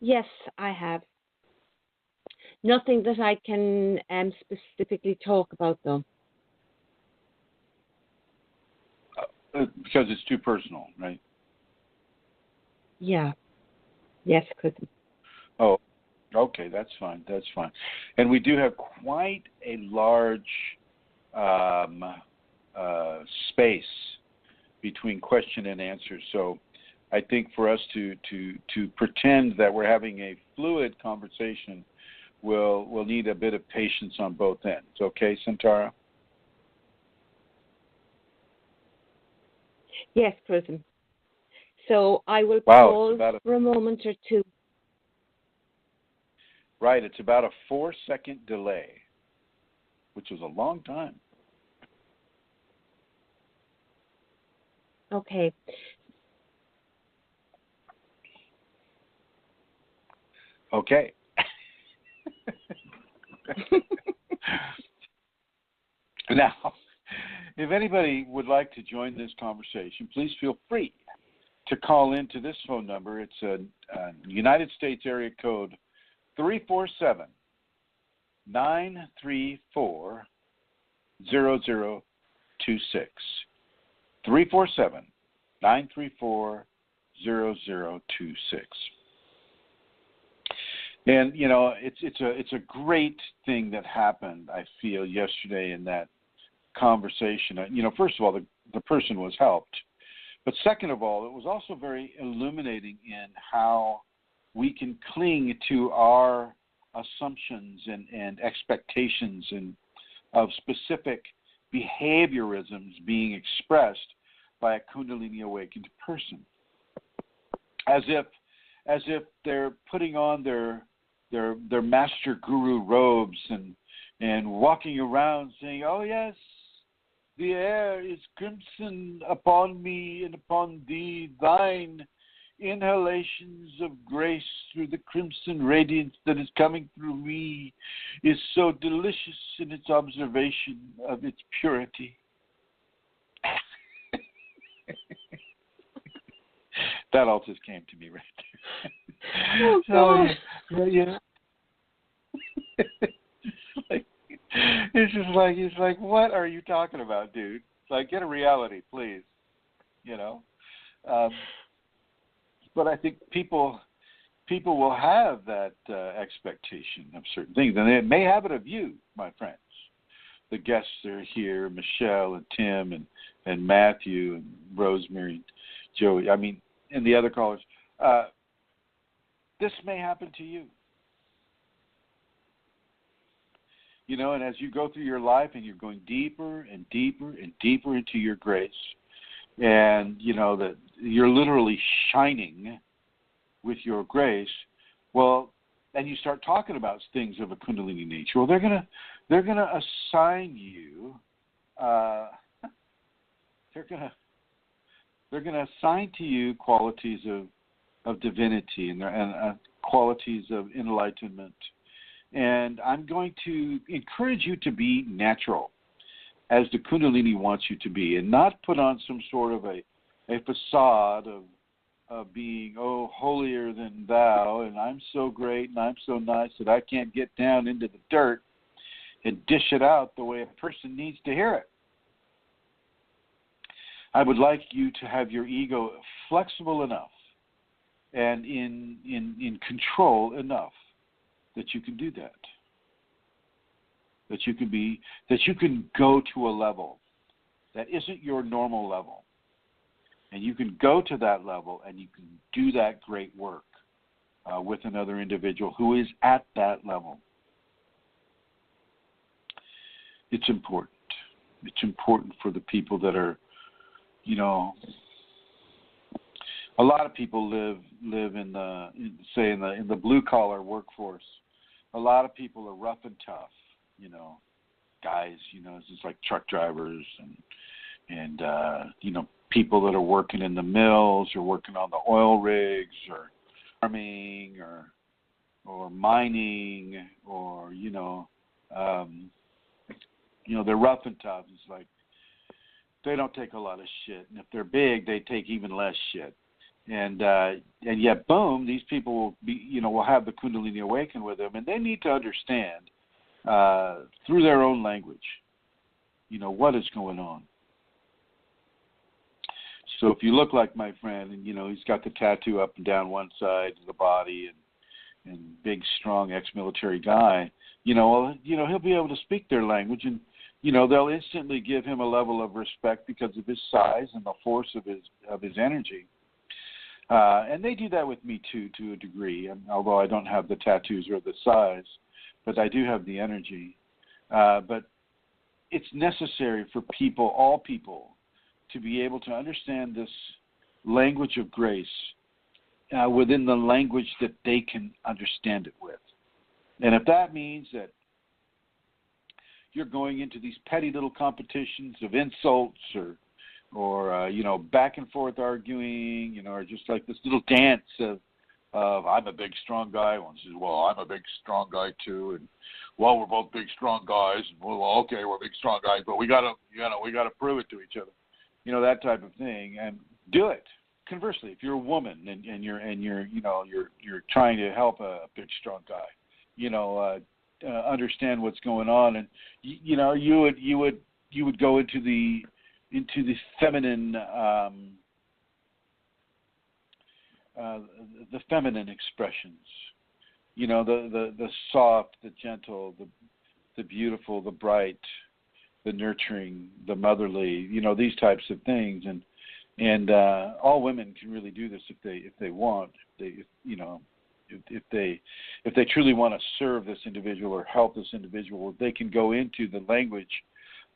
Yes, I have. Nothing that I can specifically talk about, though. Because it's too personal, right? Yeah. Yes, could. Oh, okay, that's fine. That's fine. And we do have quite a large space between question and answer. So I think for us to pretend that we're having a fluid conversation, we'll need a bit of patience on both ends. Okay, Centaura? Yes, Chrism. So I will Wow, pause for a moment or two. Right, it's about a 4-second delay, which is a long time. Okay. Okay. Now, if anybody would like to join this conversation, please feel free to call into this phone number. It's a United States area code 347-934-0026. 347-934-0026. And you know, it's a great thing that happened, I feel, yesterday in that conversation. You know, first of all, the person was helped, but second of all, it was also very illuminating in how we can cling to our assumptions and expectations and of specific behaviorisms being expressed by a Kundalini awakened person, as if they're putting on their master guru robes and walking around saying, "Oh yes, the air is crimson upon me and upon thee, thine inhalations of grace through the crimson radiance that is coming through me is so delicious in its observation of its purity." That all just came to me right there. Oh, gosh. So, yeah. It's like, what are you talking about, dude? It's like, get a reality, please. You know. But I think people will have that expectation of certain things, and they may have it of you, my friends. The guests are here, Michelle and Tim and Matthew and Rosemary and Joey. I mean, and the other callers. This may happen to you. You know, and as you go through your life and you're going deeper and deeper and deeper into your grace, and you know that you're literally shining with your grace, well, and you start talking about things of a Kundalini nature, well, they're gonna assign you, they're gonna assign to you qualities of divinity and qualities of enlightenment. And I'm going to encourage you to be natural, as the Kundalini wants you to be, and not put on some sort of a facade of being, oh, holier than thou, and I'm so great and I'm so nice that I can't get down into the dirt and dish it out the way a person needs to hear it. I would like you to have your ego flexible enough and in control enough that you can do that. That you can go to a level that isn't your normal level. And you can go to that level and you can do that great work with another individual who is at that level. It's important. It's important for the people that are, you know, a lot of people live in the blue collar workforce. A lot of people are rough and tough, you know, guys, you know, it's just like truck drivers and you know, people that are working in the mills or working on the oil rigs or farming or mining or, you know, they're rough and tough. It's like they don't take a lot of shit. And if they're big, they take even less shit. And yet, boom, these people will be, you know, will have the Kundalini awaken with them, and they need to understand through their own language, you know, what is going on. So if you look like my friend, and you know, he's got the tattoo up and down one side of the body, and big, strong, ex-military guy, you know, he'll be able to speak their language, and you know, they'll instantly give him a level of respect because of his size and the force of his energy. And they do that with me too, to a degree. And although I don't have the tattoos or the size, but I do have the energy. But it's necessary for people, all people, to be able to understand language of grace within the language that they can understand it with. And if that means that you're going into these petty little competitions of insults or back and forth arguing, or just like this little dance of I'm a big strong guy. One says, well, I'm a big strong guy too, and well, we're both big strong guys. And, well, okay, we're big strong guys, but we gotta prove it to each other, that type of thing, and do it. Conversely, if you're a woman and you're trying to help a big strong guy, understand what's going on, and you would go into the feminine the feminine expressions, the soft, the gentle, the beautiful, the bright, the nurturing, the motherly, these types of things, and all women can really do this if they want, if they truly want to serve this individual or help this individual, they can go into the language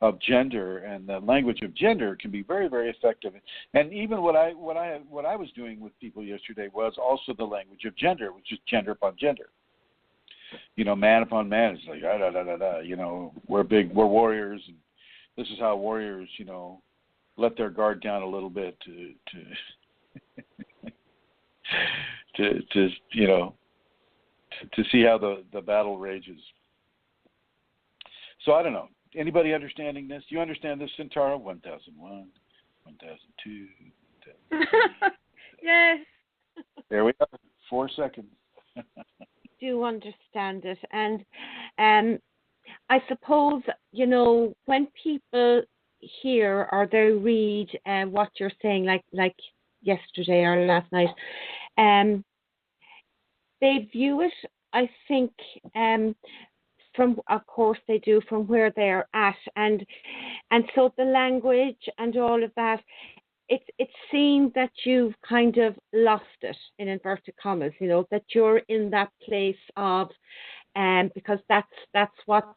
of gender, and the language of gender can be very, very effective. And even what I was doing with people yesterday was also the language of gender, which is gender upon gender. Man upon man. It's like we're warriors, and this is how warriors, let their guard down a little bit to see how the battle rages. So I don't know. Anybody understanding this? Do you understand this, Centauro? 1001, 1002, 1003. Yes. There we are. 4 seconds. Do understand it, and I suppose when people hear or they read what you're saying, like yesterday or last night, they view it, I think, from, of course they do, from where they're at, and so the language and all of that, it's seen that you've kind of lost it, in inverted commas, that you're in that place of, because that's what's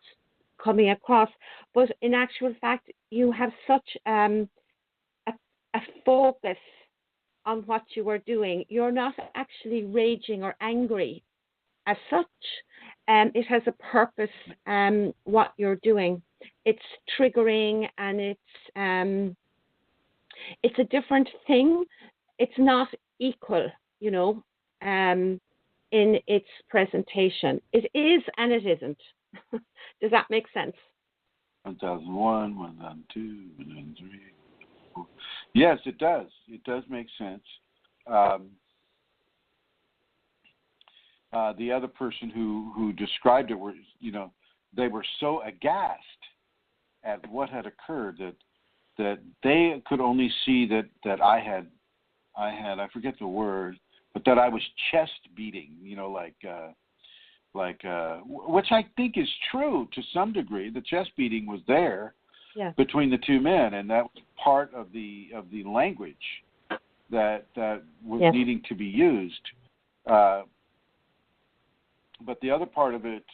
coming across. But in actual fact, you have such a focus on what you are doing. You're not actually raging or angry as such. It has a purpose, what you're doing. It's triggering, and it's a different thing. It's not equal, in its presentation. It is and it isn't. Does that make sense? 1001, 1002, 1003. Yes, it does. It does make sense. The other person who described it were, they were so aghast at what had occurred that they could only see that I had I forget the word, but that I was chest beating, which I think is true to some degree. The chest beating was there between the two men, and that was part of the language that was needing to be used. But the other part of it,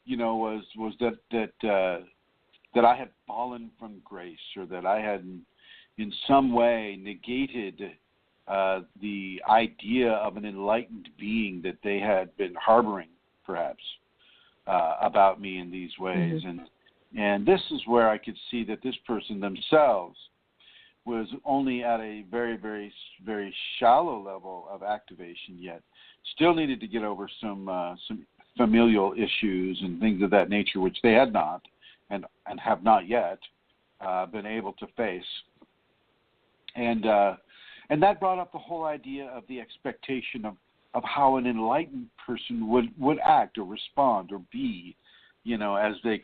was that I had fallen from grace, or that I had in some way negated the idea of an enlightened being that they had been harboring, perhaps, about me in these ways. Mm-hmm. And this is where I could see that this person themselves was only at a very, very, very shallow level of activation, yet still needed to get over some familial issues and things of that nature, which they had not and have not yet been able to face. And that brought up the whole idea of the expectation of how an enlightened person would act or respond or be, as they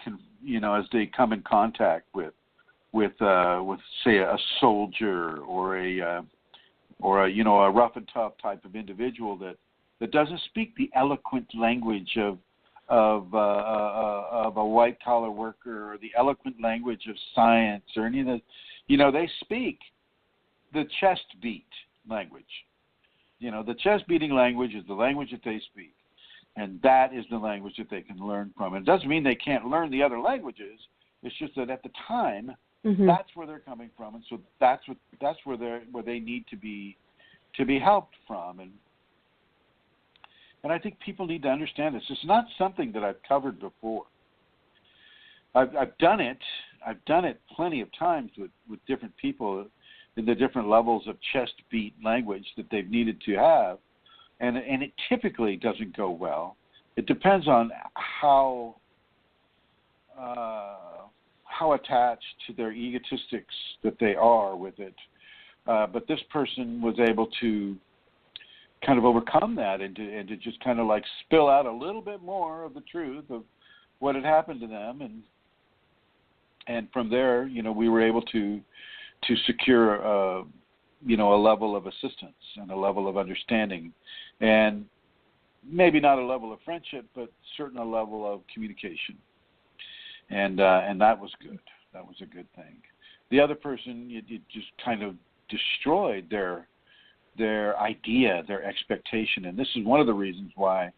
come in contact with say a soldier or a rough and tough type of individual that doesn't speak the eloquent language of a white collar worker, or the eloquent language of science, or any of the, they speak the chest beat language. The chest beating language is the language that they speak, and that is the language that they can learn from. It doesn't mean they can't learn the other languages. It's just that at the time That's where they're coming from, and so that's where they need to be helped from, and I think people need to understand this. It's not something that I've covered before. I've done it. I've done it plenty of times with different people in the different levels of chest beat language that they've needed to have, and it typically doesn't go well. It depends on how attached to their egotistics that they are with it. But this person was able to kind of overcome that and to just kind of like spill out a little bit more of the truth of what had happened to them, and from there, we were able to secure a level of assistance and a level of understanding, and maybe not a level of friendship, but certainly a level of communication. And that was good. That was a good thing. The other person, it just kind of destroyed their idea, their expectation. And this is one of the reasons why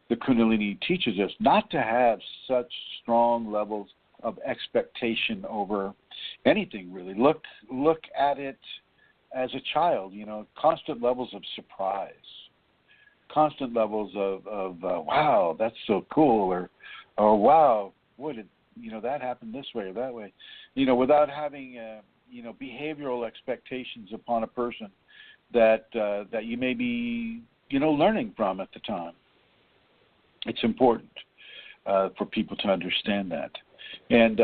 the Kundalini teaches us not to have such strong levels of expectation over anything, really. Look at it as a child, constant levels of surprise, constant levels of wow, that's so cool, or wow, what did that happened this way or that way, without having behavioral expectations upon a person that you may be learning from at the time. It's important for people to understand that. And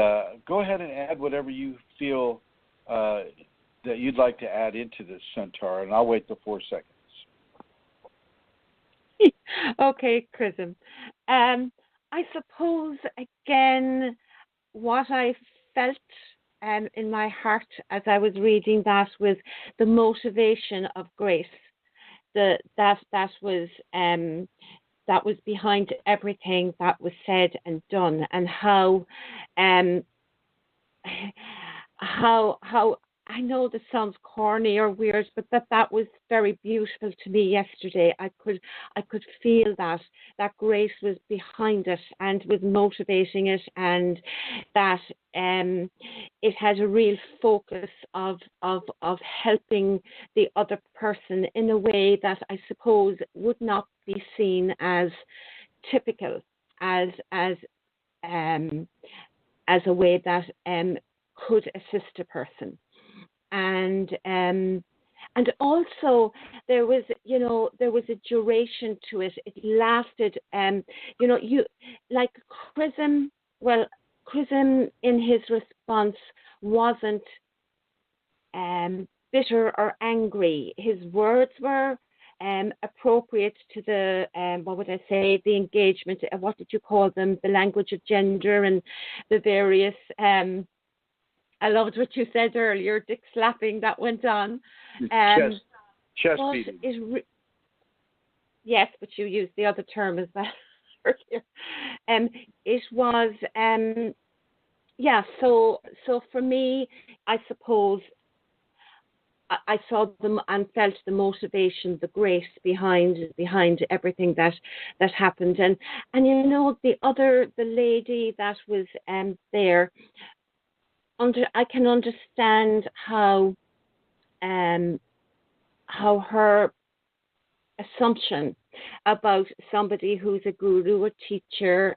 go ahead and add whatever you feel that you'd like to add into this, Centaur, and I'll wait the 4 seconds. Okay, Chrism. I suppose, again, what I felt in my heart as I was reading that was the motivation of grace. That was behind everything that was said and done, and how I know this sounds corny or weird, but that was very beautiful to me yesterday. I could feel that grace was behind it and was motivating it, and that it had a real focus of helping the other person in a way that I suppose would not be seen as typical, as a way that could assist a person. And also there was a duration to it. It lasted, you like Chrism. Well, Chrism in his response wasn't bitter or angry. His words were appropriate to the the engagement. What did you call them? The language of gender and the various. I loved what you said earlier, dick slapping that went on. Chest beating. Yes, but you used the other term as well earlier. It was, so for me, I suppose I saw them and felt the motivation, the grace behind everything that happened. And the lady that was there, I can understand how her assumption about somebody who's a guru, a teacher,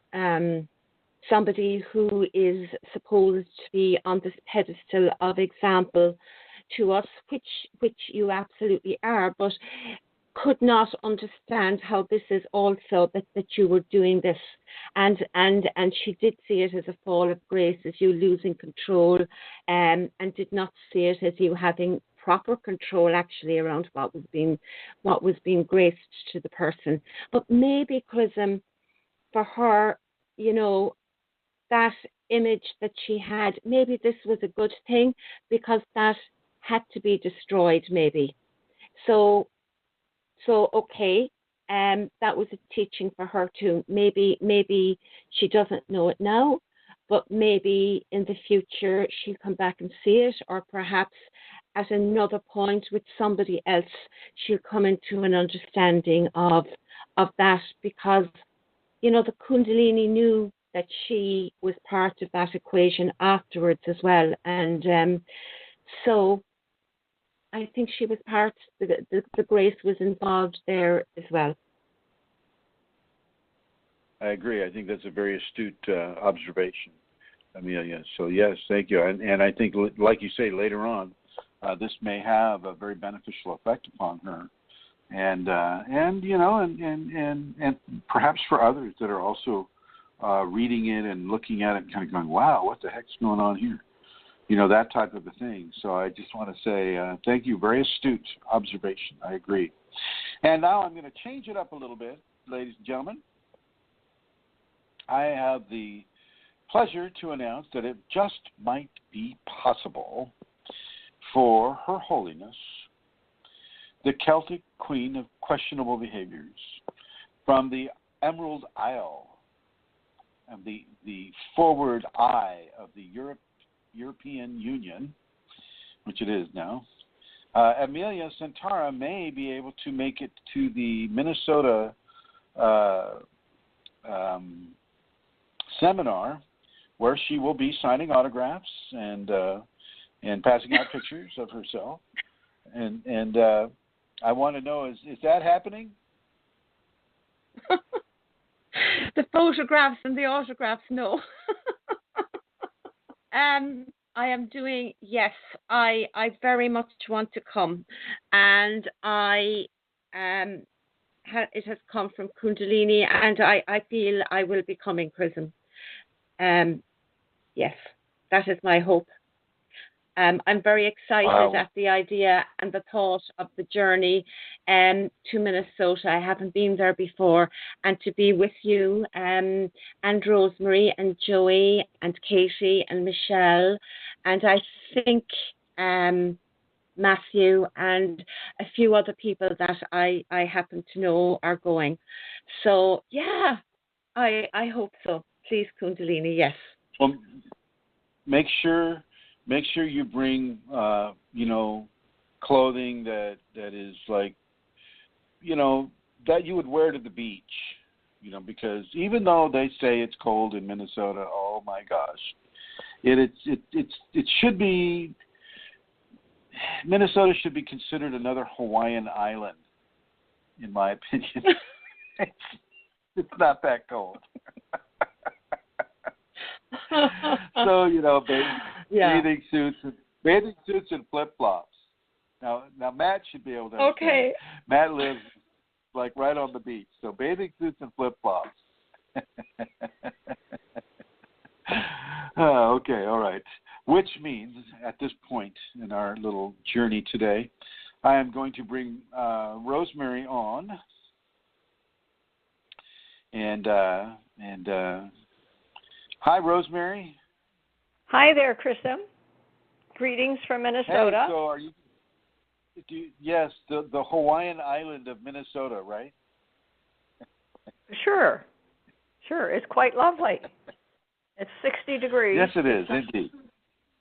somebody who is supposed to be on this pedestal of example to us, which you absolutely are, but could not understand how this is also that you were doing this, and she did see it as a fall of grace, as you losing control, and did not see it as you having proper control actually around what was being graced to the person. But maybe Chrism, for her, that image that she had, maybe this was a good thing because that had to be destroyed, maybe. So okay, that was a teaching for her too. Maybe she doesn't know it now, but maybe in the future she'll come back and see it, or perhaps at another point with somebody else she'll come into an understanding of that, because the Kundalini knew that she was part of that equation afterwards as well. And so I think she was part, the grace was involved there as well. I agree. I think that's a very astute observation, Amelia. So yes, thank you. And I think, like you say, later on, this may have a very beneficial effect upon her, and perhaps for others that are also reading it and looking at it and kind of going, wow, what the heck's going on here? That type of a thing. So I just want to say thank you. Very astute observation. I agree. And now I'm going to change it up a little bit, ladies and gentlemen. I have the pleasure to announce that it just might be possible for Her Holiness, the Celtic Queen of Questionable Behaviors, from the Emerald Isle, and the forward eye of the European Union, which it is now, Amelia Santara may be able to make it to the Minnesota seminar, where she will be signing autographs and passing out pictures of herself. And I want to know, is that happening? The photographs and the autographs, no. I am doing, yes, I very much want to come. And it has come from Kundalini, and I feel I will be coming, Chrism. Yes, that is my hope. I'm very excited at the idea and the thought of the journey to Minnesota. I haven't been there before, and to be with you and Rosemary and Joey and Katie and Michelle, and I think Matthew and a few other people that I happen to know are going. So yeah, I hope so. Please, Kundalini, yes. Well, make sure you bring clothing that is like, that you would wear to the beach, because even though they say it's cold in Minnesota, oh my gosh, it should be, Minnesota should be considered another Hawaiian island, in my opinion. It's not that cold. So, bathing suits and flip-flops. Now Matt should be able to understand. Okay. Matt lives like right on the beach, so bathing suits and flip-flops. Okay, all right. Which means, at this point in our little journey today, I am going to bring Rosemary on, and hi, Rosemary. Hi there, Chrism. Greetings from Minnesota. Hey, so are you? Yes, the Hawaiian island of Minnesota, right? Sure. It's quite lovely. It's 60 degrees. Yes, it is, indeed.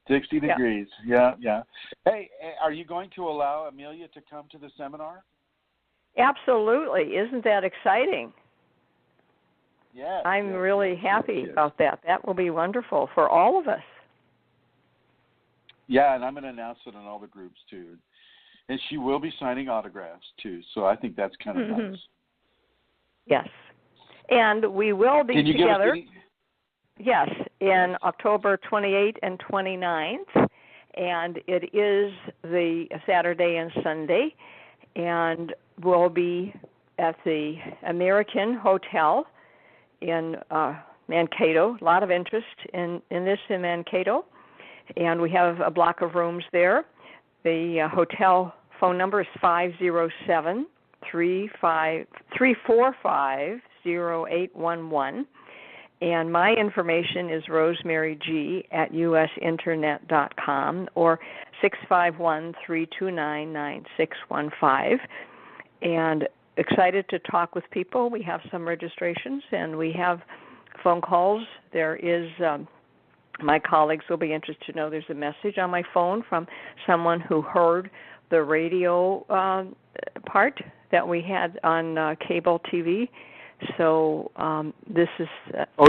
60 degrees. Yeah. Hey, are you going to allow Amelia to come to the seminar? Absolutely. Isn't that exciting? Yeah. I'm really happy about that. That will be wonderful for all of us. Yeah, and I'm going to announce it on all the groups, too. And she will be signing autographs, too, so I think that's kind of nice. Yes. And we will be together. Yes, in October 28th and 29th, and it is the Saturday and Sunday, and we'll be at the American Hotel in Mankato. A lot of interest in this in Mankato, and we have a block of rooms there. The hotel phone number is 507-345-0811. And my information is rosemaryg@usinternet.com or 651-329-9615. And excited to talk with people. We have some registrations and we have phone calls. There is, my colleagues will be interested to know there's a message on my phone from someone who heard the radio part that we had on cable TV. So this is.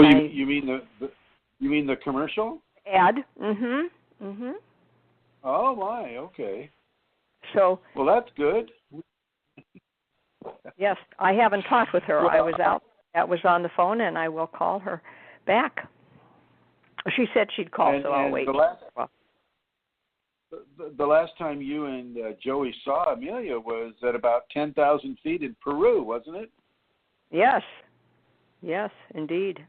You mean the commercial ad? Mm-hmm. Mm-hmm. Oh my, okay. So. Well, that's good. Yes, I haven't talked with her. I was out. That was on the phone, and I will call her back. She said she'd call, so I'll wait. The last time you and Joey saw Amelia was at about 10,000 feet in Peru, wasn't it? Yes. Yes, indeed.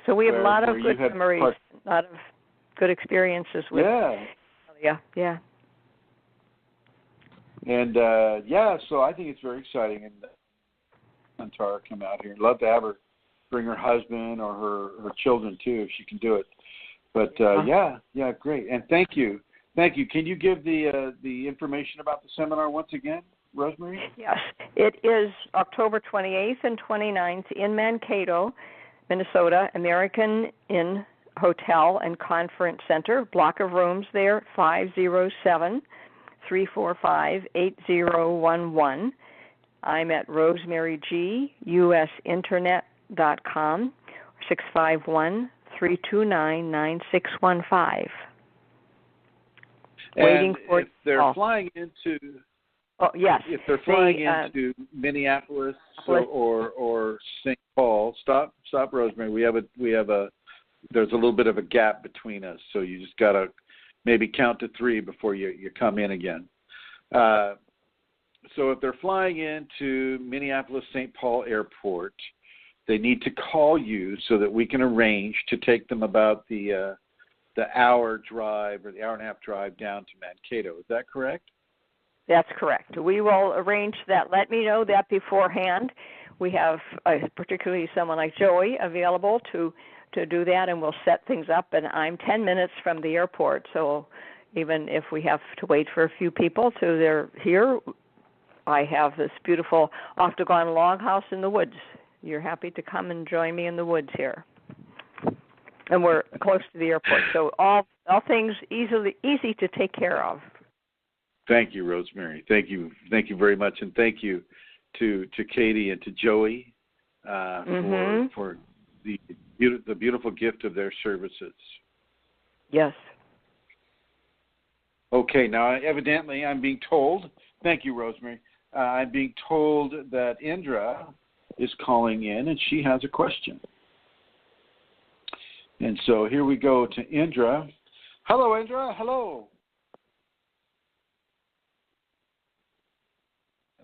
So we have a lot of good memories, a lot of good experiences with Amelia. Yeah. And, so I think it's very exciting. And Tara come out here. I'd love to have her bring her husband or her children, too, if she can do it. But, great. And thank you. Thank you. Can you give the information about the seminar once again, Rosemary? Yes. It is October 28th and 29th in Mankato, Minnesota, American Inn Hotel and Conference Center. Block of rooms there, 507-345-8011. I'm at rosemarygUSinternet.com, 651-329-9615. Waiting for if they're flying into if they're flying into Minneapolis or St. Paul, stop Rosemary. We have a there's a little bit of a gap between us, so you just gotta maybe count to 3 before you come in again. So if they're flying into Minneapolis St. Paul Airport, they need to call you so that we can arrange to take them about the hour drive or the hour and a half drive down to Mankato. Is that correct? That's correct. We will arrange that. Let me know that beforehand. We have particularly someone like Joey available to do that, and we'll set things up. And I'm 10 minutes from the airport, so even if we have to wait for a few people till they're here, I have this beautiful octagon loghouse in the woods. You're happy to come and join me in the woods here. And we're close to the airport, so all things easy to take care of. Thank you, Rosemary. Thank you very much, and thank you to Katie and to Joey for the beautiful gift of their services. Yes. Okay, now evidently I'm being told. Thank you, Rosemary. I'm being told that Indra is calling in, and she has a question. And so here we go to Indra. Hello, Indra. Hello.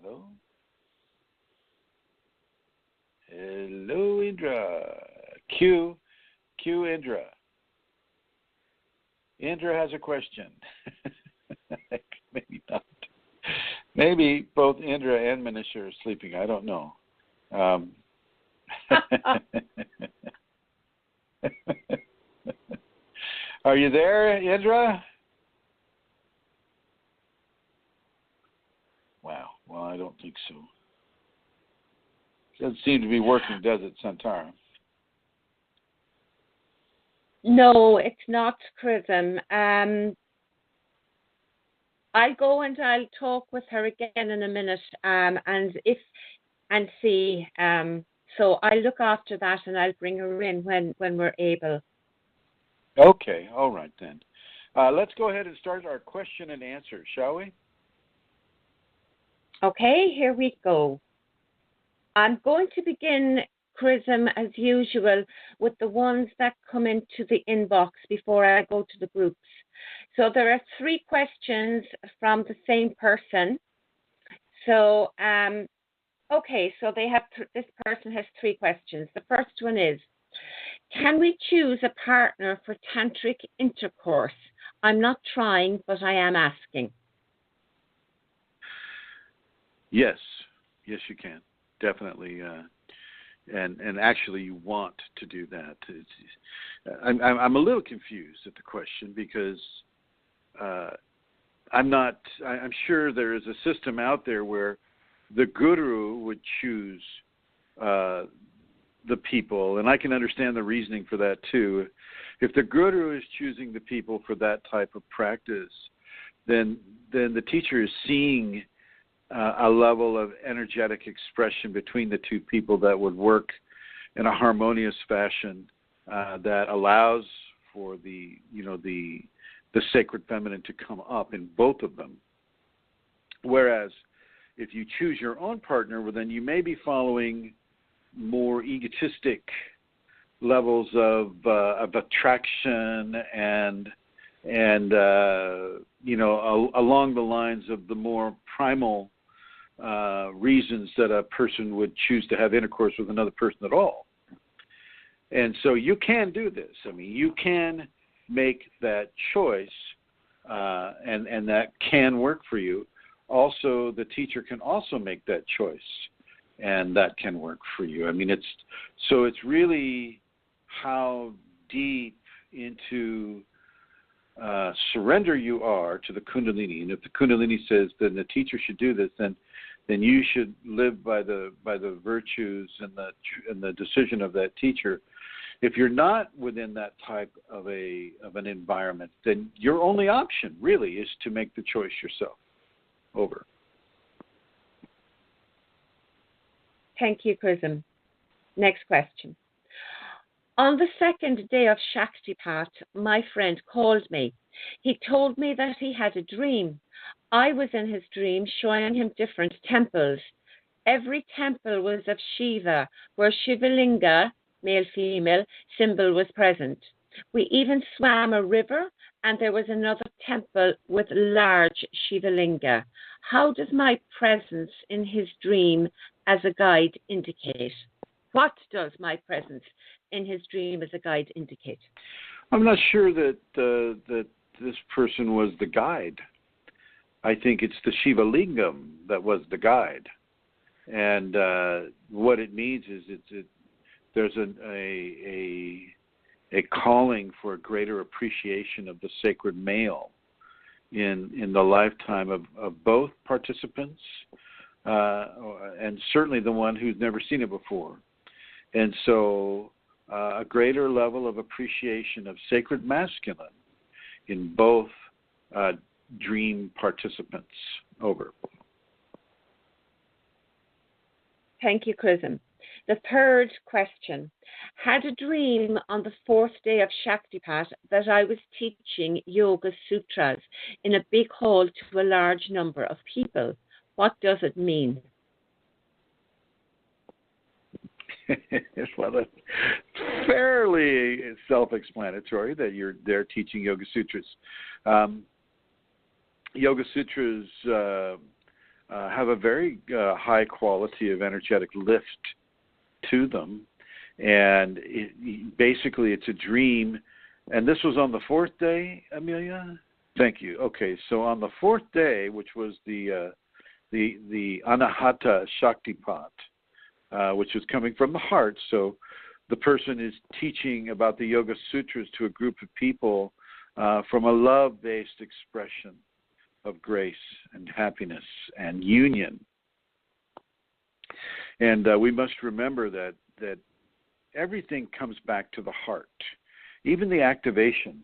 Hello. Hello, Indra. Q Indra. Indra has a question. Maybe not. Maybe both Indra and Manisha are sleeping. I don't know. Are you there, Indra? Wow. Well, I don't think so. Doesn't seem to be working, does it, Santara? No, it's not, Chrism. I'll go and I'll talk with her again in a minute, and see. So I'll look after that, and I'll bring her in when we're able. Okay, all right then. Let's go ahead and start our question and answer, shall we? Okay, here we go. I'm going to begin, Chrism, as usual, with the ones that come into the inbox before I go to the groups. So there are 3 questions from the same person. So, okay, so they have this person has 3 questions. The first one is, can we choose a partner for tantric intercourse? I'm not trying, but I am asking. Yes, you can. Definitely. And actually you want to do that. I'm a little confused at the question because I'm sure there is a system out there where the guru would choose the people, and I can understand the reasoning for that too. If the guru is choosing the people for that type of practice, then the teacher is seeing a level of energetic expression between the two people that would work in a harmonious fashion that allows for the sacred feminine to come up in both of them. Whereas if you choose your own partner, well, then you may be following more egotistic levels of attraction and along the lines of the more primal reasons that a person would choose to have intercourse with another person at all. And so you can do this. I mean, you can make that choice, and that can work for you. Also, the teacher can also make that choice, and that can work for you. I mean, it's really how deep into surrender you are to the Kundalini. And if the Kundalini says then the teacher should do this, then you should live by the virtues and the decision of that teacher. If you're not within that type of an environment, then your only option really is to make the choice yourself. Over. Thank you, Chrism. Next question. On the second day of Shaktipat, my friend called me. He told me that he had a dream. I was in his dream showing him different temples. Every temple was of Shiva, where Shivalinga, male-female, symbol was present. We even swam a river, and there was another temple with large Shivalinga. How does my presence in his dream as a guide indicate? What does my presence in his dream as a guide indicate? I'm not sure that this person was the guide. I think it's the Shiva Lingam that was the guide. And what it means is there's a calling for a greater appreciation of the sacred male in the lifetime of both participants, and certainly the one who's never seen it before. And so a greater level of appreciation of sacred masculine in both dream participants. Over. Thank you, Chrism. The third question. Had a dream on the fourth day of Shaktipat that I was teaching Yoga Sutras in a big hall to a large number of people. What does it mean? Well, that's fairly self-explanatory that you're there teaching Yoga Sutras. Yoga Sutras have a very high quality of energetic lift to them, and basically it's a dream. And this was on the fourth day, Amelia? Thank you. Okay, so on the fourth day, which was the Anahata Shaktipat, which is coming from the heart, so the person is teaching about the Yoga Sutras to a group of people from a love-based expression of grace and happiness and union. And we must remember that everything comes back to the heart. Even the activation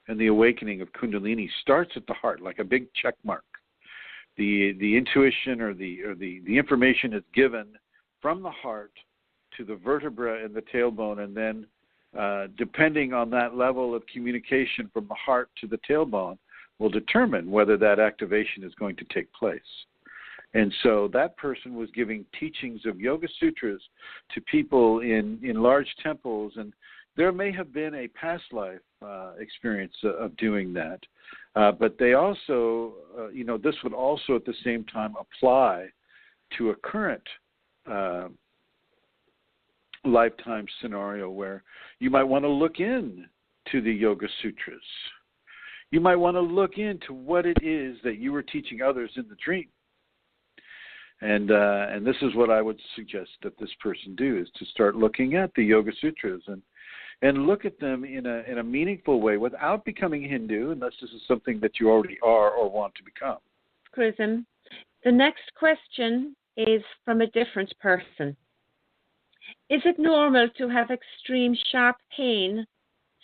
and the awakening of Kundalini starts at the heart, like a big check mark. The intuition or the information is given from the heart to the vertebra and the tailbone, and then depending on that level of communication from the heart to the tailbone will determine whether that activation is going to take place. And so that person was giving teachings of Yoga Sutras to people in large temples, and there may have been a past life experience of doing that. But they also, this would also at the same time apply to a current lifetime scenario where you might want to look in to the Yoga Sutras. You might want to look into what it is that you were teaching others in the dream. And this is what I would suggest that this person do, is to start looking at the Yoga Sutras and look at them in a meaningful way without becoming Hindu, unless this is something that you already are or want to become. Chrism, the next question is from a different person. Is it normal to have extreme sharp pain?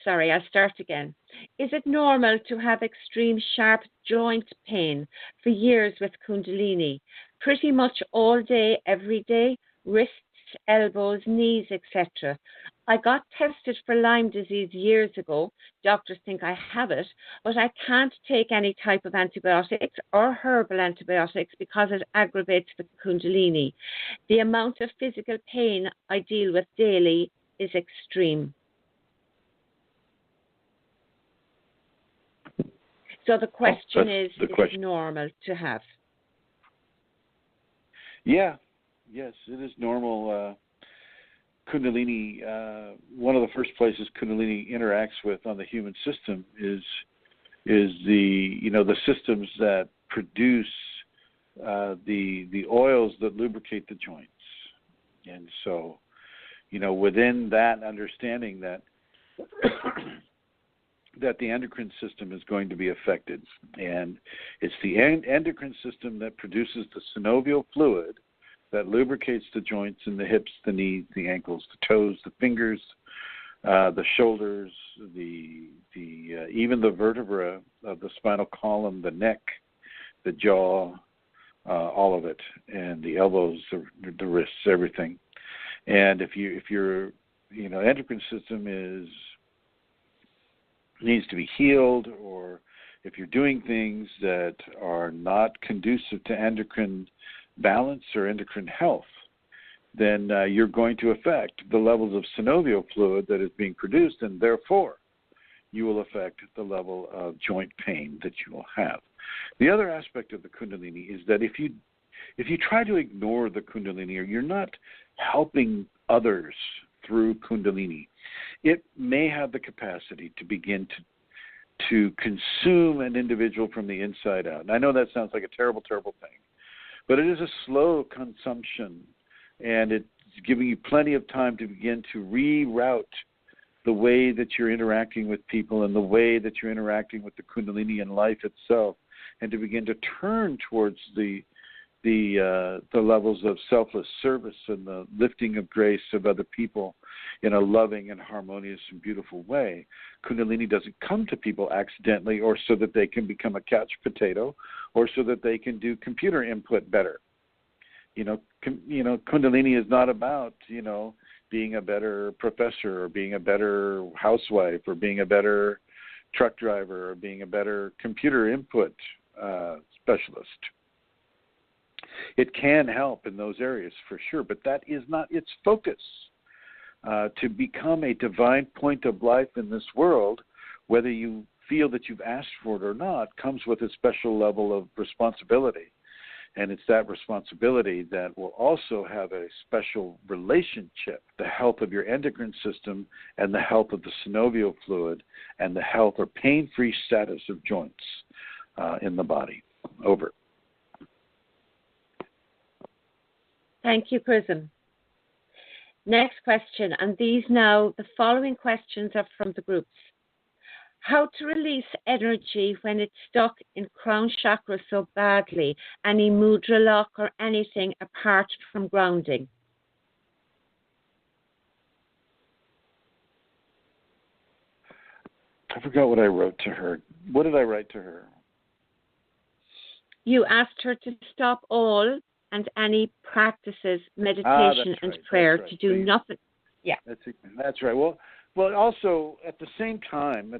Sorry, I'll start again. Is it normal to have extreme sharp joint pain for years with Kundalini? Pretty much all day, every day, wrists, elbows, knees, etc. I got tested for Lyme disease years ago. Doctors think I have it, but I can't take any type of antibiotics or herbal antibiotics because it aggravates the Kundalini. The amount of physical pain I deal with daily is extreme. So the question is it normal to have? Yeah. Yes, it is normal. Kundalini, one of the first places Kundalini interacts with on the human system is the systems that produce the oils that lubricate the joints. And so, within that understanding that that the endocrine system is going to be affected, and it's the endocrine system that produces the synovial fluid that lubricates the joints in the hips, the knees, the ankles, the toes, the fingers, the shoulders, even the vertebra of the spinal column, the neck, the jaw, all of it, and the elbows, the wrists, everything. And if your endocrine system needs to be healed, or if you're doing things that are not conducive to endocrine balance or endocrine health, then you're going to affect the levels of synovial fluid that is being produced, and therefore you will affect the level of joint pain that you will have. The other aspect of the Kundalini is that if you try to ignore the Kundalini, or you're not helping others through Kundalini, it may have the capacity to begin to consume an individual from the inside out. And I know that sounds like a terrible, terrible thing, but it is a slow consumption, and it's giving you plenty of time to begin to reroute the way that you're interacting with people and the way that you're interacting with the Kundalini and life itself, and to begin to turn towards the levels of selfless service and the lifting of grace of other people in a loving and harmonious and beautiful way. Kundalini doesn't come to people accidentally, or so that they can become a couch potato, or so that they can do computer input better. Kundalini is not about being a better professor, or being a better housewife, or being a better truck driver, or being a better computer input specialist. It can help in those areas for sure, but that is not its focus. To become a divine point of life in this world, whether you feel that you've asked for it or not, comes with a special level of responsibility. And it's that responsibility that will also have a special relationship, the health of your endocrine system and the health of the synovial fluid and the health or pain-free status of joints in the body. Over. Thank you, Chrism. Next question, and the following questions are from the groups. How to release energy when it's stuck in crown chakra so badly? Any mudra lock or anything apart from grounding? I forgot what I wrote to her. What did I write to her? You asked her to stop all and any practices, meditation and prayer, to do nothing. Yeah. That's right. Well, also at the same time,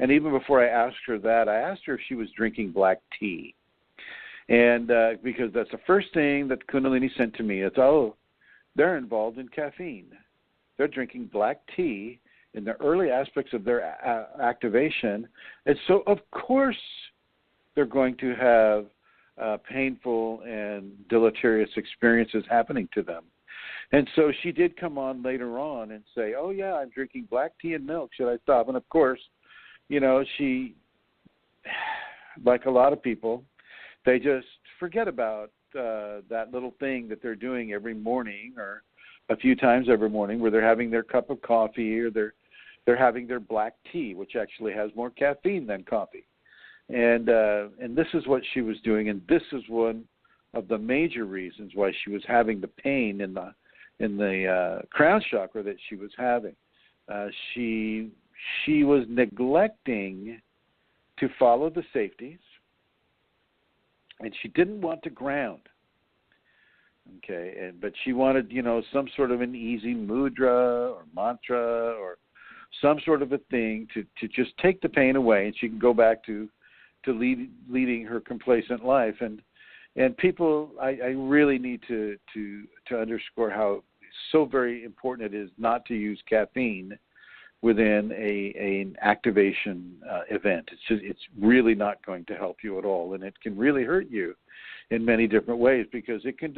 and even before I asked her that, I asked her if she was drinking black tea. And because that's the first thing that Kunalini sent to me. It's, they're involved in caffeine. They're drinking black tea in the early aspects of their activation. And so, of course, they're going to have painful and deleterious experiences happening to them. And so she did come on later on and say, oh, yeah, I'm drinking black tea and milk. Should I stop? And, of course, she, like a lot of people, they just forget about that little thing that they're doing every morning or a few times every morning where they're having their cup of coffee or they're having their black tea, which actually has more caffeine than coffee. And this is what she was doing, and this is one of the major reasons why she was having the pain in the crown chakra that she was having. She she was neglecting to follow the safeties, and she didn't want to ground. Okay, but she wanted, some sort of an easy mudra or mantra or some sort of a thing to just take the pain away, and she can go back to leading her complacent life. And people, I really need to underscore how so very important it is not to use caffeine within an activation event. It's really not going to help you at all, and it can really hurt you in many different ways, because it can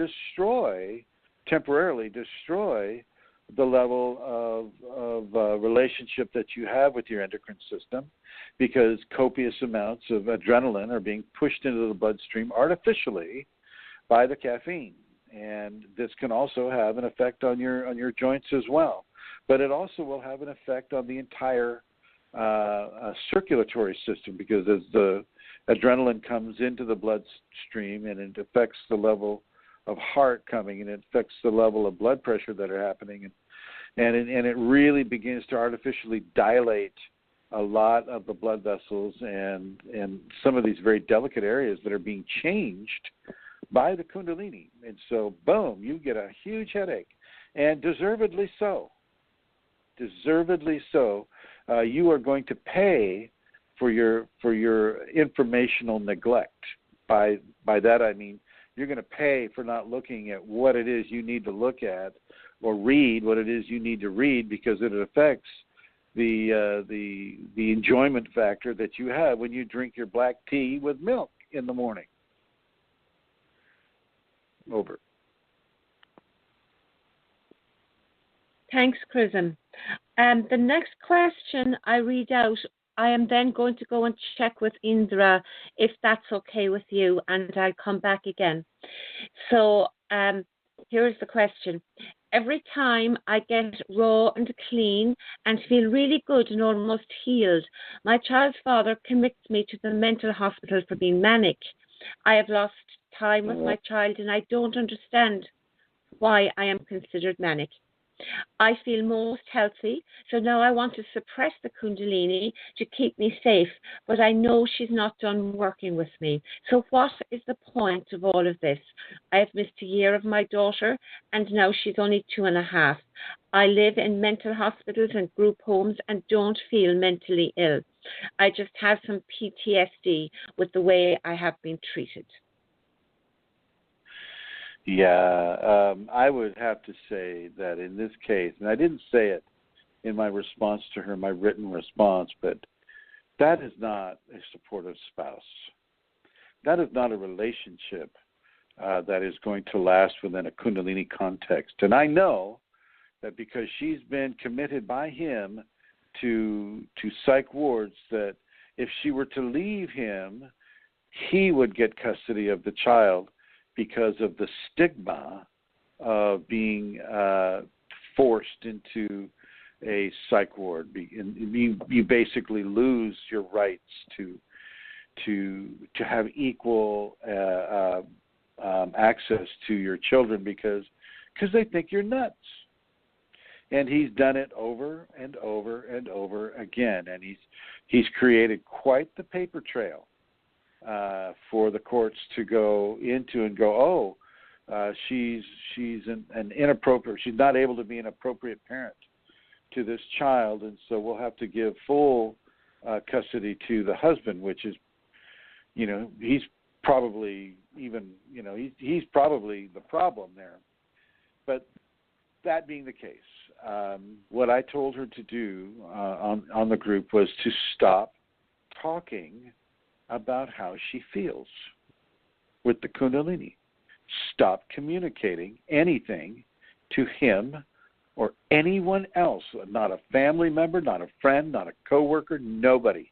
temporarily destroy the level of relationship that you have with your endocrine system, because copious amounts of adrenaline are being pushed into the bloodstream artificially by the caffeine. And this can also have an effect on your joints as well. But it also will have an effect on the entire circulatory system, because as the adrenaline comes into the bloodstream and it affects the level of heart coming, and it affects the level of blood pressure that are happening, and it really begins to artificially dilate a lot of the blood vessels and some of these very delicate areas that are being changed by the Kundalini. And so, boom, you get a huge headache, and deservedly so. Deservedly so. You are going to pay for your informational neglect. By that I mean you're going to pay for not looking at what it is you need to look at, or read what it is you need to read, because it affects the enjoyment factor that you have when you drink your black tea with milk in the morning. Over. Thanks, Chrism. The next question I read out, I am then going to go and check with Indra if that's okay with you, and I'll come back again. So here's the question. Every time I get raw and clean and feel really good and almost healed, my child's father commits me to the mental hospital for being manic. I have lost time with my child, and I don't understand why I am considered manic. I feel most healthy, so now I want to suppress the Kundalini to keep me safe, but I know she's not done working with me. So what is the point of all of this? I have missed a year of my daughter, and now she's only 2.5. I live in mental hospitals and group homes and don't feel mentally ill. I just have some PTSD with the way I have been treated. Yeah, I would have to say that in this case, and I didn't say it in my response to her, my written response, but that is not a supportive spouse. That is not a relationship that is going to last within a Kundalini context. And I know that because she's been committed by him to psych wards, that if she were to leave him, he would get custody of the child, because of the stigma of being forced into a psych ward. You basically lose your rights to have equal access to your children because they think you're nuts. And he's done it over and over and over again, and he's created quite the paper trail for the courts to go into and go, she's an inappropriate, she's not able to be an appropriate parent to this child, and so we'll have to give full custody to the husband, which is, he's probably he's probably the problem there. But that being the case, what I told her to do on the group was to stop talking about how she feels with the Kundalini. Stop communicating anything to him or anyone else, not a family member, not a friend, not a coworker, nobody.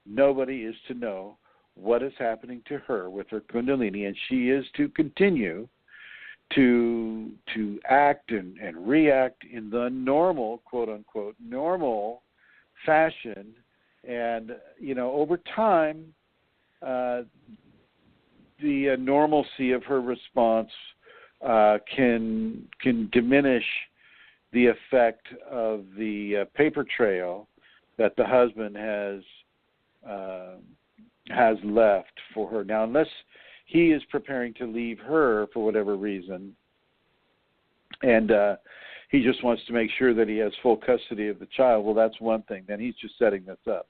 Nobody is to know what is happening to her with her Kundalini, and she is to continue to act and react in the normal, quote-unquote, normal fashion. And, over time, the normalcy of her response can diminish the effect of the paper trail that the husband has left for her. Now, unless he is preparing to leave her for whatever reason, and he just wants to make sure that he has full custody of the child, well, that's one thing. Then he's just setting this up.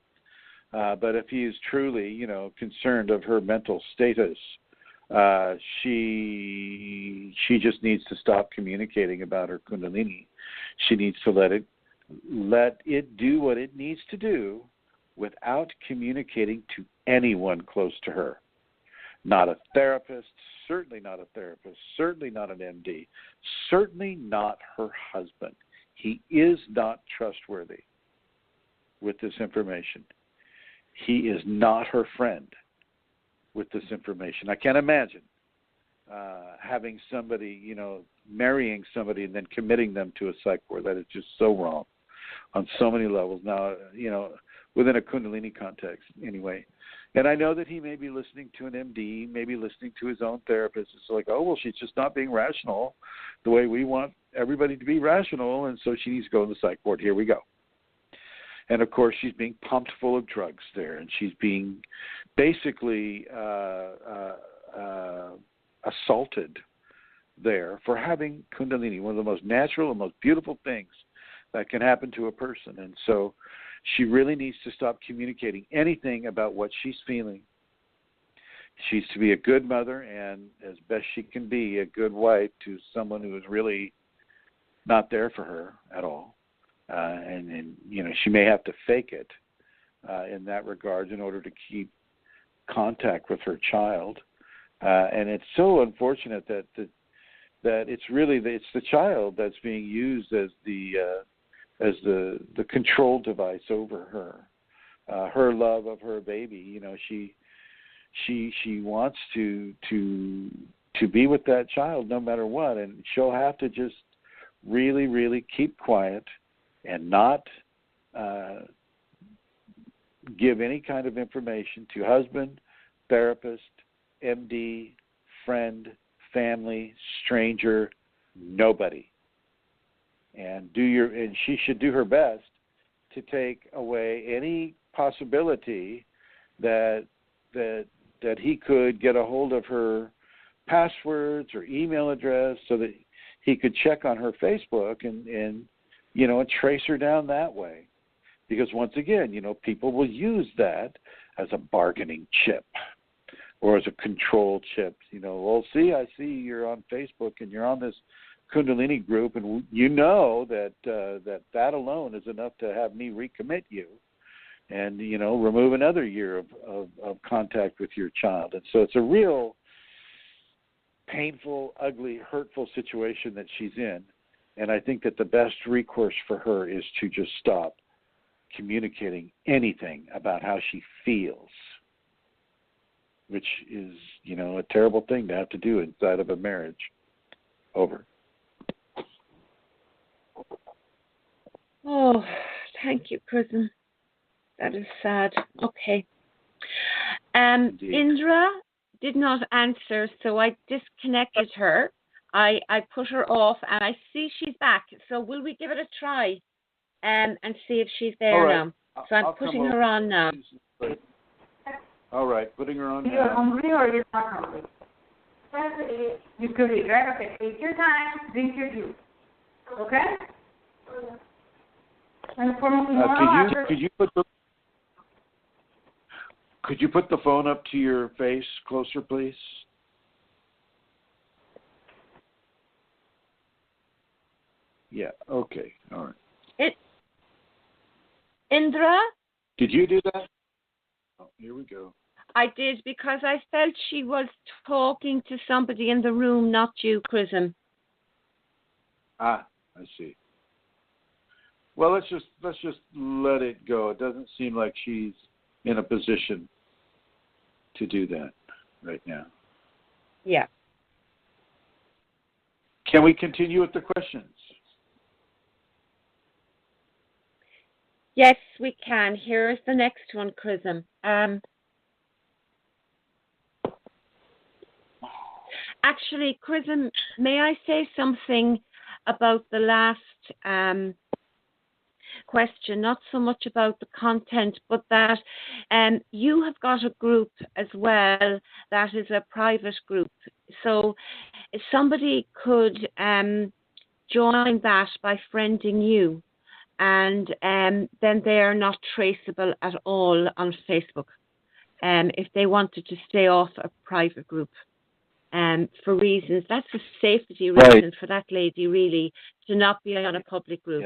But if he is truly, concerned of her mental status, she just needs to stop communicating about her Kundalini. She needs to let it do what it needs to do without communicating to anyone close to her. Not a therapist, certainly not a therapist, certainly not an MD, certainly not her husband. He is not trustworthy with this information. He is not her friend with this information. I can't imagine having somebody, marrying somebody and then committing them to a psych ward. That is just so wrong on so many levels. Now, within a Kundalini context anyway. And I know that he may be listening to an MD, maybe listening to his own therapist. It's like, oh, well, she's just not being rational the way we want everybody to be rational, and so she needs to go in the psych ward. Here we go. And, of course, she's being pumped full of drugs there, and she's being basically assaulted there for having Kundalini, one of the most natural and most beautiful things that can happen to a person. And so she really needs to stop communicating anything about what she's feeling. She's to be a good mother and, as best she can be, a good wife to someone who is really not there for her at all. And she may have to fake it in that regard in order to keep contact with her child. And it's so unfortunate that it's the child that's being used as the control device over her. Her love of her baby, she wants to be with that child no matter what, and she'll have to just really, really keep quiet and not give any kind of information to husband, therapist, MD, friend, family, stranger, nobody. And she should do her best to take away any possibility that he could get a hold of her passwords or email address so that he could check on her Facebook and trace her down that way. Because once again, people will use that as a bargaining chip or as a control chip. Well, I see you're on Facebook and you're on this Kundalini group, and that alone is enough to have me recommit you and, remove another year of contact with your child. And so it's a real painful, ugly, hurtful situation that she's in. And I think that the best recourse for her is to just stop communicating anything about how she feels, which is, a terrible thing to have to do inside of a marriage. Over. Oh, thank you, Chrism. That is sad. Okay. Indra did not answer, so I disconnected her. I put her off, and I see she's back. So will we give it a try and see if she's there now? So I'm putting her on now. All right, putting her on now. You're hungry or you're not hungry? You could eat, right? Okay, take your time, drink your juice. Okay? And could you put the phone up to your face closer, please? Yeah, okay, all right. Indra? Did you do that? Oh, here we go. I did, because I felt she was talking to somebody in the room, not you, Chrism. I see. Well, let's just let it go. It doesn't seem like she's in a position to do that right now. Yeah. Can we continue with the questions? Yes, we can. Here's the next one, Chrism. Actually, Chrism, may I say something about the last question, not so much about the content, but that you have got a group as well that is a private group. So if somebody could join that by friending you, and then they are not traceable at all on Facebook. If they wanted to stay off a private group. For reasons, that's a safety reason for that lady, really, to not be on a public group.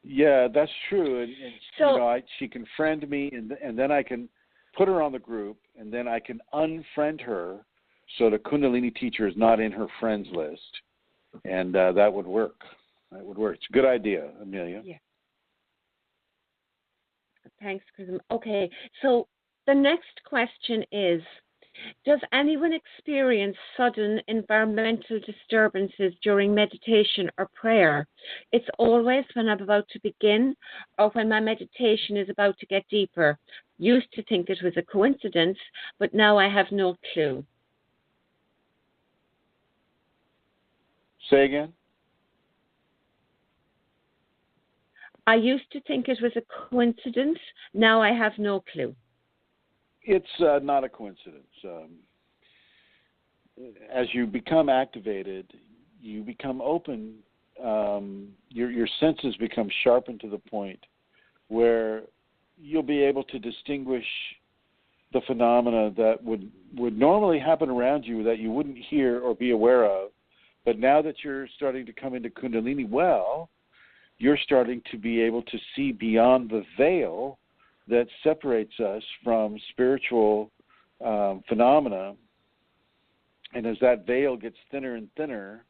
Yeah, that's true. And so, she can friend me, and then I can put her on the group, and then I can unfriend her so the Kundalini teacher is not in her friends list, and that would work. That would work. It's a good idea, Amelia. Yeah. Thanks, Chrism. Okay, so the next question is, does anyone experience sudden environmental disturbances during meditation or prayer? It's always when I'm about to begin or when my meditation is about to get deeper. Used to think it was a coincidence, but now I have no clue. Say again? I used to think it was a coincidence. Now I have no clue. It's not a coincidence. As you become activated, you become open. Your senses become sharpened to the point where you'll be able to distinguish the phenomena that would normally happen around you that you wouldn't hear or be aware of. But now that you're starting to come into Kundalini well, you're starting to be able to see beyond the veil that separates us from spiritual phenomena. And as that veil gets thinner and thinner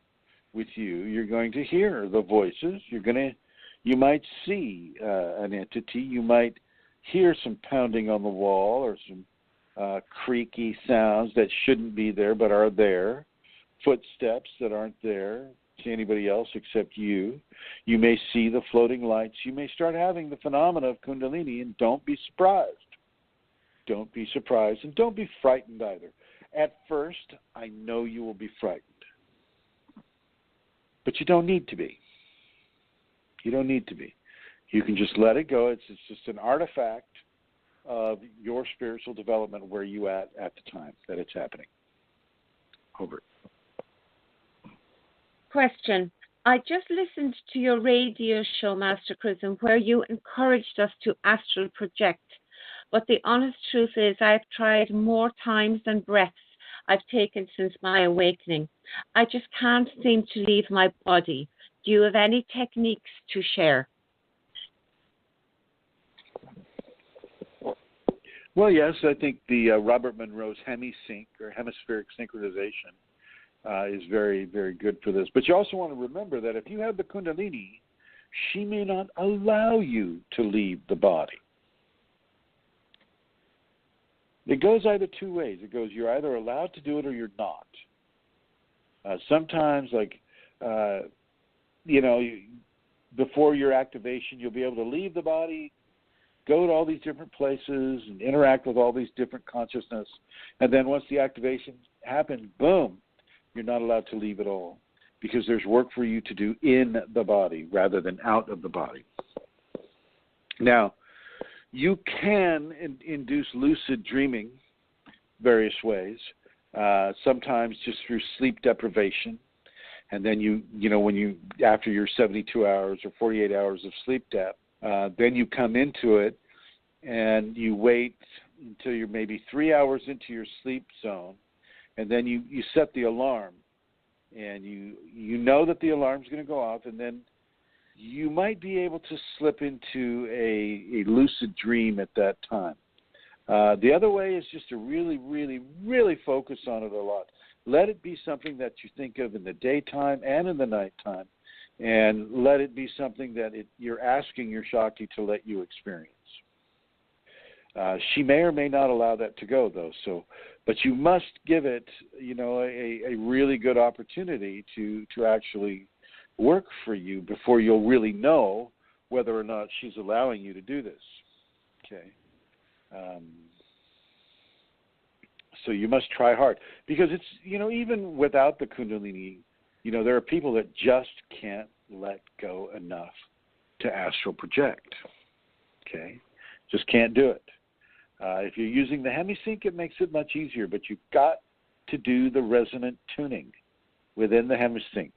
with you, you're going to hear the voices. You might see an entity. You might hear some pounding on the wall or some creaky sounds that shouldn't be there but are there. Footsteps that aren't there to anybody else except you. You may see the floating lights. You may start having the phenomena of Kundalini, and don't be surprised. Don't be surprised, and don't be frightened either. At first, I know you will be frightened, but you don't need to be. You don't need to be. You can just let it go. It's just an artifact of your spiritual development where you at the time that it's happening. Over. Question. I just listened to your radio show, Master Chrism, where you encouraged us to astral project. But the honest truth is I've tried more times than breaths I've taken since my awakening. I just can't seem to leave my body. Do you have any techniques to share? Well, yes, I think the Robert Monroe's hemisync or hemispheric synchronization is very, very good for this. But you also want to remember that if you have the Kundalini, she may not allow you to leave the body. It goes either two ways. It goes, you're either allowed to do it or you're not. Sometimes, before your activation, you'll be able to leave the body, go to all these different places and interact with all these different consciousness. And then once the activation happens, boom, you're not allowed to leave at all because there's work for you to do in the body rather than out of the body. Now, you can induce lucid dreaming various ways, sometimes just through sleep deprivation. And then after your 72 hours or 48 hours of sleep dep, then you come into it and you wait until you're maybe 3 hours into your sleep zone, and then you set the alarm, and you know that the alarm's going to go off, and then you might be able to slip into a lucid dream at that time. The other way is just to really, really, really focus on it a lot. Let it be something that you think of in the daytime and in the nighttime, and let it be something that you're asking your Shakti to let you experience. She may or may not allow that to go, though. But you must give it, a really good opportunity to actually work for you before you'll really know whether or not she's allowing you to do this. Okay. So you must try hard because it's, even without the Kundalini, there are people that just can't let go enough to astral project. Okay? Just can't do it. If you're using the hemisync, it makes it much easier, but you've got to do the resonant tuning within the hemisync.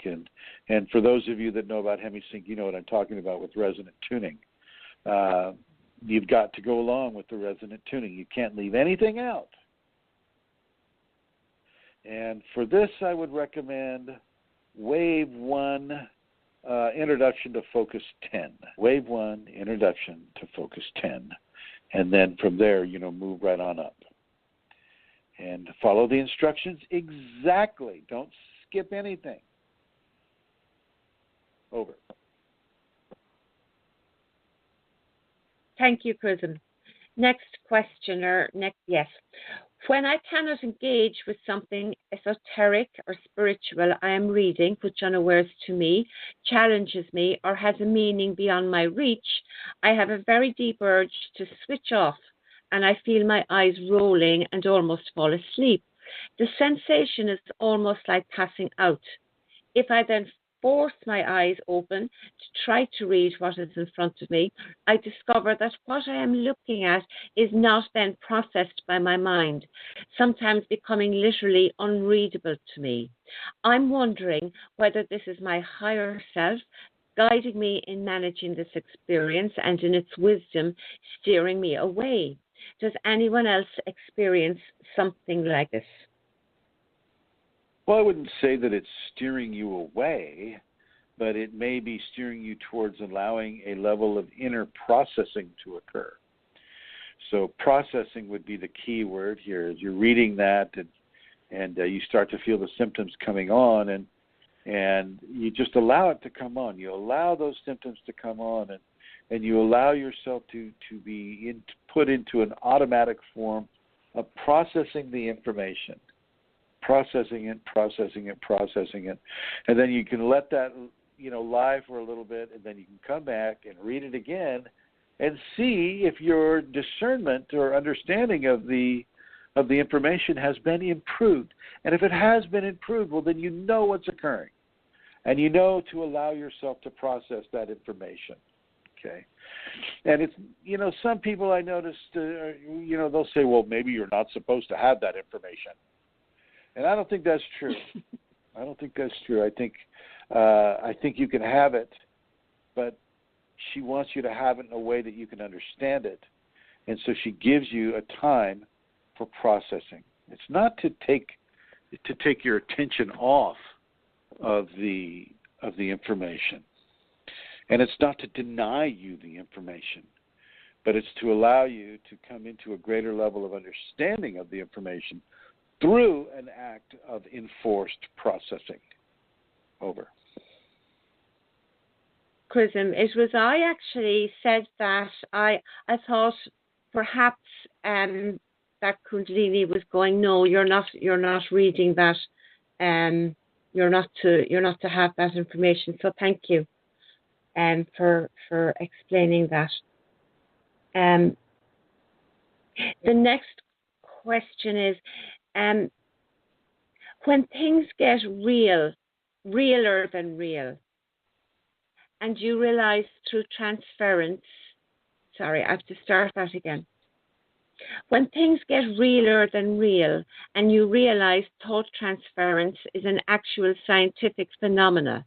And for those of you that know about hemisync, you know what I'm talking about with resonant tuning. You've got to go along with the resonant tuning. You can't leave anything out. And for this, I would recommend Wave 1, Introduction to Focus 10. Wave 1, Introduction to Focus 10. And then from there, move right on up. And follow the instructions exactly. Don't skip anything. Over. Thank you, Chrism. Next questioner, yes. When I cannot engage with something esoteric or spiritual I am reading, which unawares to me, challenges me, or has a meaning beyond my reach, I have a very deep urge to switch off, and I feel my eyes rolling and almost fall asleep. The sensation is almost like passing out. If I then force my eyes open to try to read what is in front of me, I discover that what I am looking at is not then processed by my mind, sometimes becoming literally unreadable to me. I'm wondering whether this is my higher self guiding me in managing this experience and in its wisdom steering me away. Does anyone else experience something like this? Well, I wouldn't say that it's steering you away, but it may be steering you towards allowing a level of inner processing to occur. So processing would be the key word here. As you're reading that and you start to feel the symptoms coming on, and you just allow it to come on. You allow those symptoms to come on, and you allow yourself to be put into an automatic form of processing the information. Processing it, and then you can let that lie for a little bit, and then you can come back and read it again and see if your discernment or understanding of the information has been improved. And if it has been improved, well, then you know what's occurring, and you know to allow yourself to process that information. Okay, and it's some people I noticed they'll say, well, maybe you're not supposed to have that information. And I don't think that's true. I think you can have it, but she wants you to have it in a way that you can understand it. And so she gives you a time for processing. It's not to take your attention off of the information. And it's not to deny you the information, but it's to allow you to come into a greater level of understanding of the information through an act of enforced processing. Over. Chrism, it was I actually said that I thought perhaps that Kundalini was going, no, you're not reading that, you're not to have that information. So thank you for explaining that. The next question is, when things get realer than real, and you realize through transference, I have to start that again. When things get realer than real, and you realize thought transference is an actual scientific phenomena,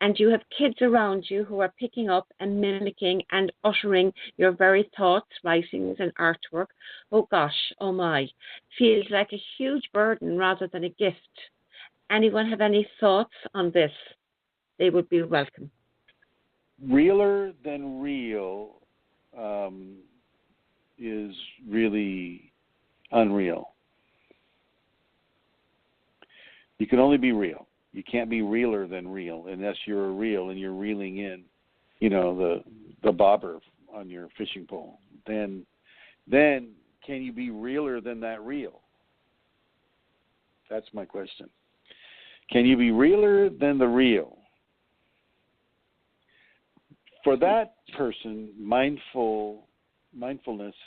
and you have kids around you who are picking up and mimicking and uttering your very thoughts, writings, and artwork, oh gosh, oh my, feels like a huge burden rather than a gift. Anyone have any thoughts on this? They would be welcome. Realer than real is really unreal. You can only be real. You can't be realer than real unless you're real and you're reeling in, the bobber on your fishing pole. Then can you be realer than that real? That's my question. Can you be realer than the real? For that person, mindfulness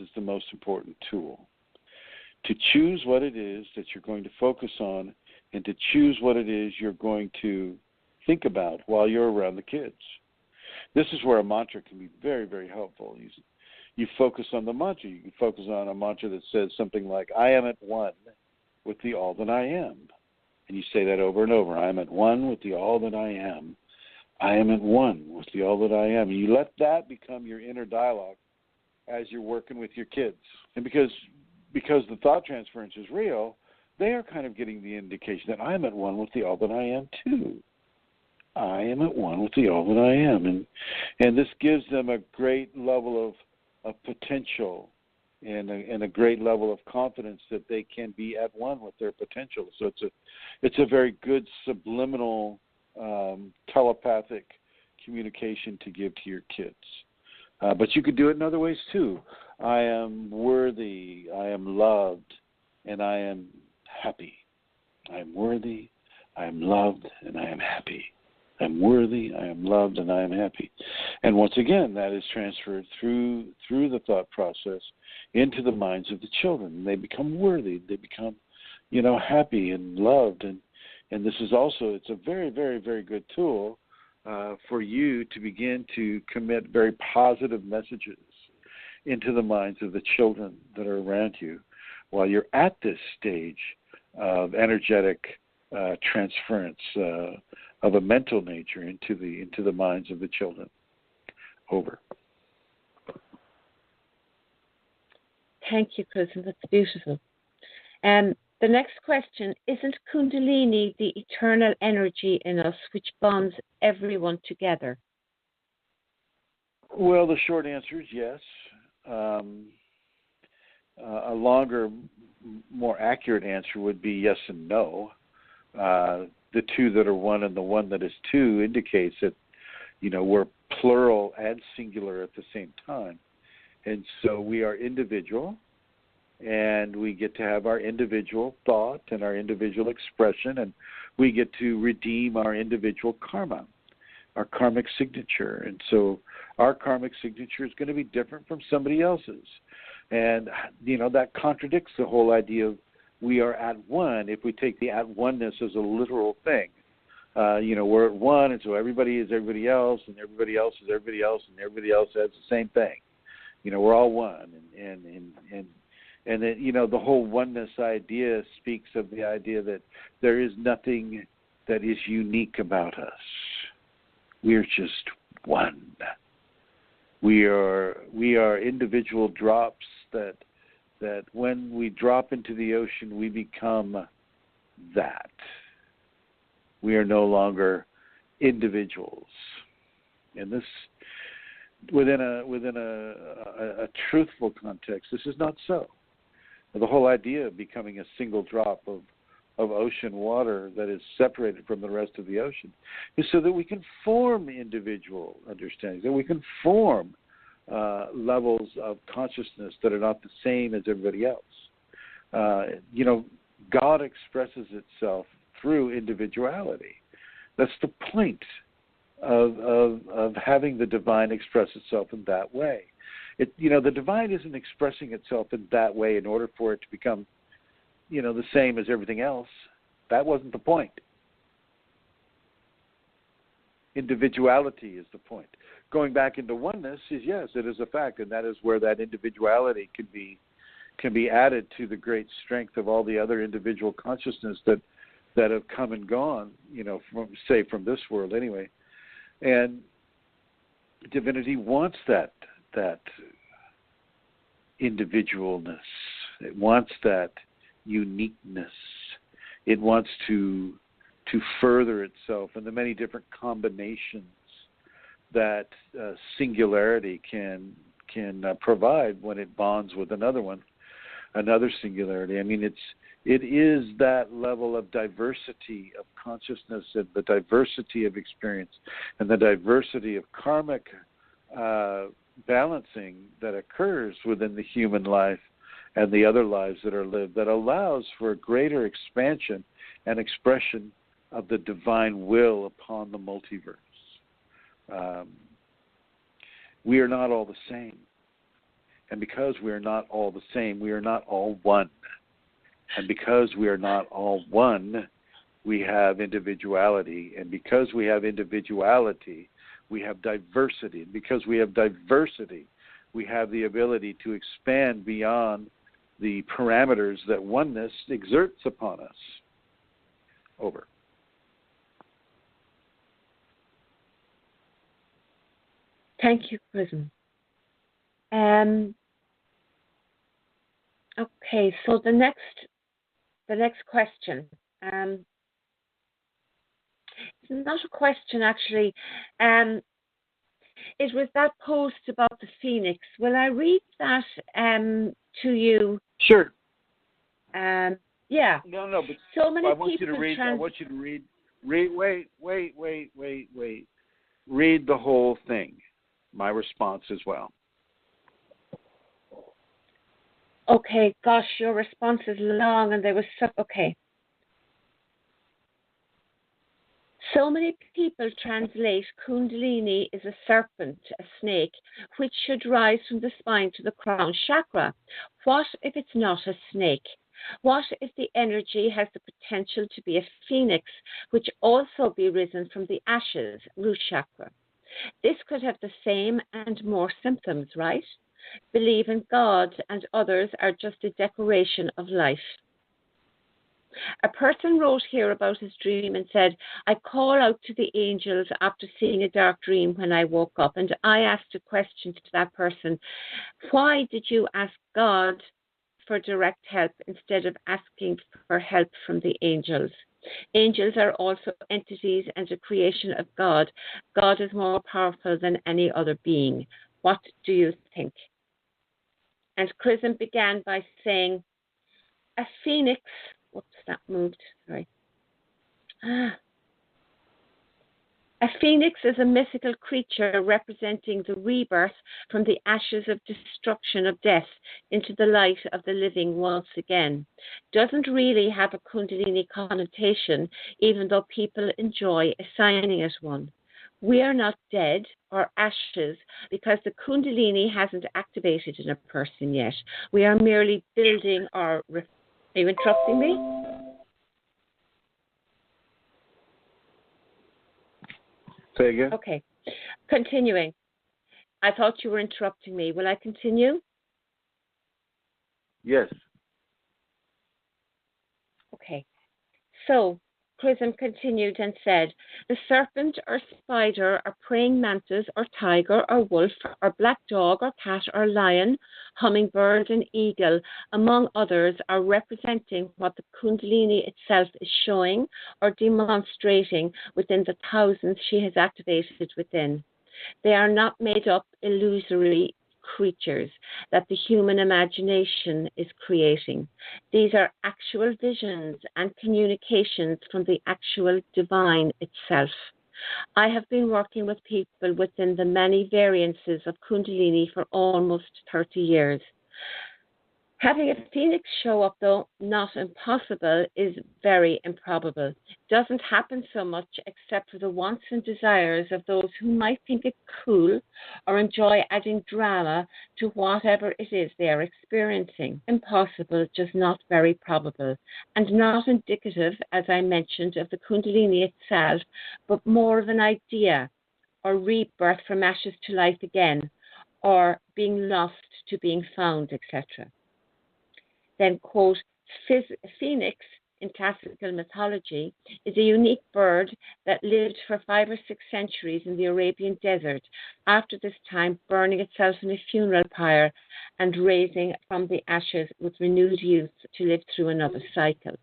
is the most important tool. To choose what it is that you're going to focus on, and to choose what it is you're going to think about while you're around the kids. This is where a mantra can be very, very helpful. You focus on the mantra. You can focus on a mantra that says something like, I am at one with the all that I am. And you say that over and over. I am at one with the all that I am. I am at one with the all that I am. And you let that become your inner dialogue as you're working with your kids. And because the thought transference is real, they are kind of getting the indication that I am at one with the all that I am too. I am at one with the all that I am. And this gives them a great level of potential and a great level of confidence that they can be at one with their potential. So it's a very good subliminal telepathic communication to give to your kids. But you could do it in other ways too. I am worthy, I am loved, and I am happy. I am worthy, I am loved, and I am happy. I'm worthy, I am loved, and I am happy. And once again, that is transferred through the thought process into the minds of the children. They become worthy. They become, happy and loved. And this is also, it's a very, very, very good tool for you to begin to commit very positive messages into the minds of the children that are around you while you're at this stage of energetic transference of a mental nature into the minds of the children. Over. Thank you, Chrism. That's beautiful. The next question, isn't Kundalini the eternal energy in us which bonds everyone together? Well, the short answer is yes. A longer, more accurate answer would be yes and no. The two that are one and the one that is two indicates that, we're plural and singular at the same time. And so we are individual, and we get to have our individual thought and our individual expression, and we get to redeem our individual karma, our karmic signature. And so our karmic signature is going to be different from somebody else's. And, that contradicts the whole idea of we are at one if we take the at oneness as a literal thing. We're at one, and so everybody is everybody else, and everybody else is everybody else, and everybody else has the same thing. We're all one. And then, the whole oneness idea speaks of the idea that there is nothing that is unique about us. We're just one. We are individual drops that when we drop into the ocean, we become that. We are no longer individuals. And this, within a truthful context, this is not so. The whole idea of becoming a single drop of ocean water that is separated from the rest of the ocean is so that we can form individual understandings, that we can form levels of consciousness that are not the same as everybody else. God expresses itself through individuality. That's the point of having the divine express itself in that way. The divine isn't expressing itself in that way in order for it to become, the same as everything else. That wasn't the point. Individuality is the point. Going back into oneness is, yes, it is a fact, and that is where that individuality can be added to the great strength of all the other individual consciousness that have come and gone, from this world anyway. And divinity wants that individualness. It wants that uniqueness. It wants to further itself in the many different combinations that singularity can provide when it bonds with another singularity. I mean, it is that level of diversity of consciousness and the diversity of experience and the diversity of karmic balancing that occurs within the human life and the other lives that are lived that allows for a greater expansion and expression of the divine will upon the multiverse. We are not all the same. And because we are not all the same, we are not all one. And because we are not all one, we have individuality. And because we have individuality, we have diversity. And because we have diversity, we have the ability to expand beyond the parameters that oneness exerts upon us. Over. Thank you, Chrism. Okay, so the next question. It's not a question, actually. It was that post about the phoenix. Will I read that to you? Sure. Yeah. No, but so many I want you to read. I want you to read. Wait. Read the whole thing. My response as well. Okay. Gosh, your response is long, and there was okay. So many people translate Kundalini as a serpent, a snake, which should rise from the spine to the crown chakra. What if it's not a snake? What if the energy has the potential to be a phoenix, which also be risen from the ashes, root chakra? This could have the same and more symptoms, right? Believe in God and others are just a decoration of life. A person wrote here about his dream and said, I call out to the angels after seeing a dark dream when I woke up, and I asked a question to that person, why did you ask God for direct help instead of asking for help from the angels? Angels are also entities and a creation of God. God is more powerful than any other being. What do you think? And Chrism began by saying, a phoenix, whoops, that moved, sorry. A phoenix is a mythical creature representing the rebirth from the ashes of destruction of death into the light of the living once again. Doesn't really have a Kundalini connotation, even though people enjoy assigning it one. We are not dead or ashes because the Kundalini hasn't activated in a person yet. We are merely building our... Are you interrupting me? Say again? Okay. Continuing. I thought you were interrupting me. Will I continue? Yes. Okay. So, Chrism continued and said, the serpent or spider or praying mantis or tiger or wolf or black dog or cat or lion, hummingbird and eagle, among others, are representing what the Kundalini itself is showing or demonstrating within the thousands she has activated within. They are not made up illusory creatures that the human imagination is creating. These are actual visions and communications from the actual divine itself. I have been working with people within the many variances of Kundalini for almost 30 years. Having a phoenix show up, though not impossible, is very improbable. Doesn't happen so much except for the wants and desires of those who might think it cool or enjoy adding drama to whatever it is they are experiencing. Impossible, just not very probable, and not indicative, as I mentioned, of the Kundalini itself, but more of an idea or rebirth from ashes to life again, or being lost to being found, etc. Then, quote, phoenix in classical mythology is a unique bird that lived for 5 or 6 centuries in the Arabian desert, after this time burning itself in a funeral pyre and raising from the ashes with renewed youth to live through another cycle.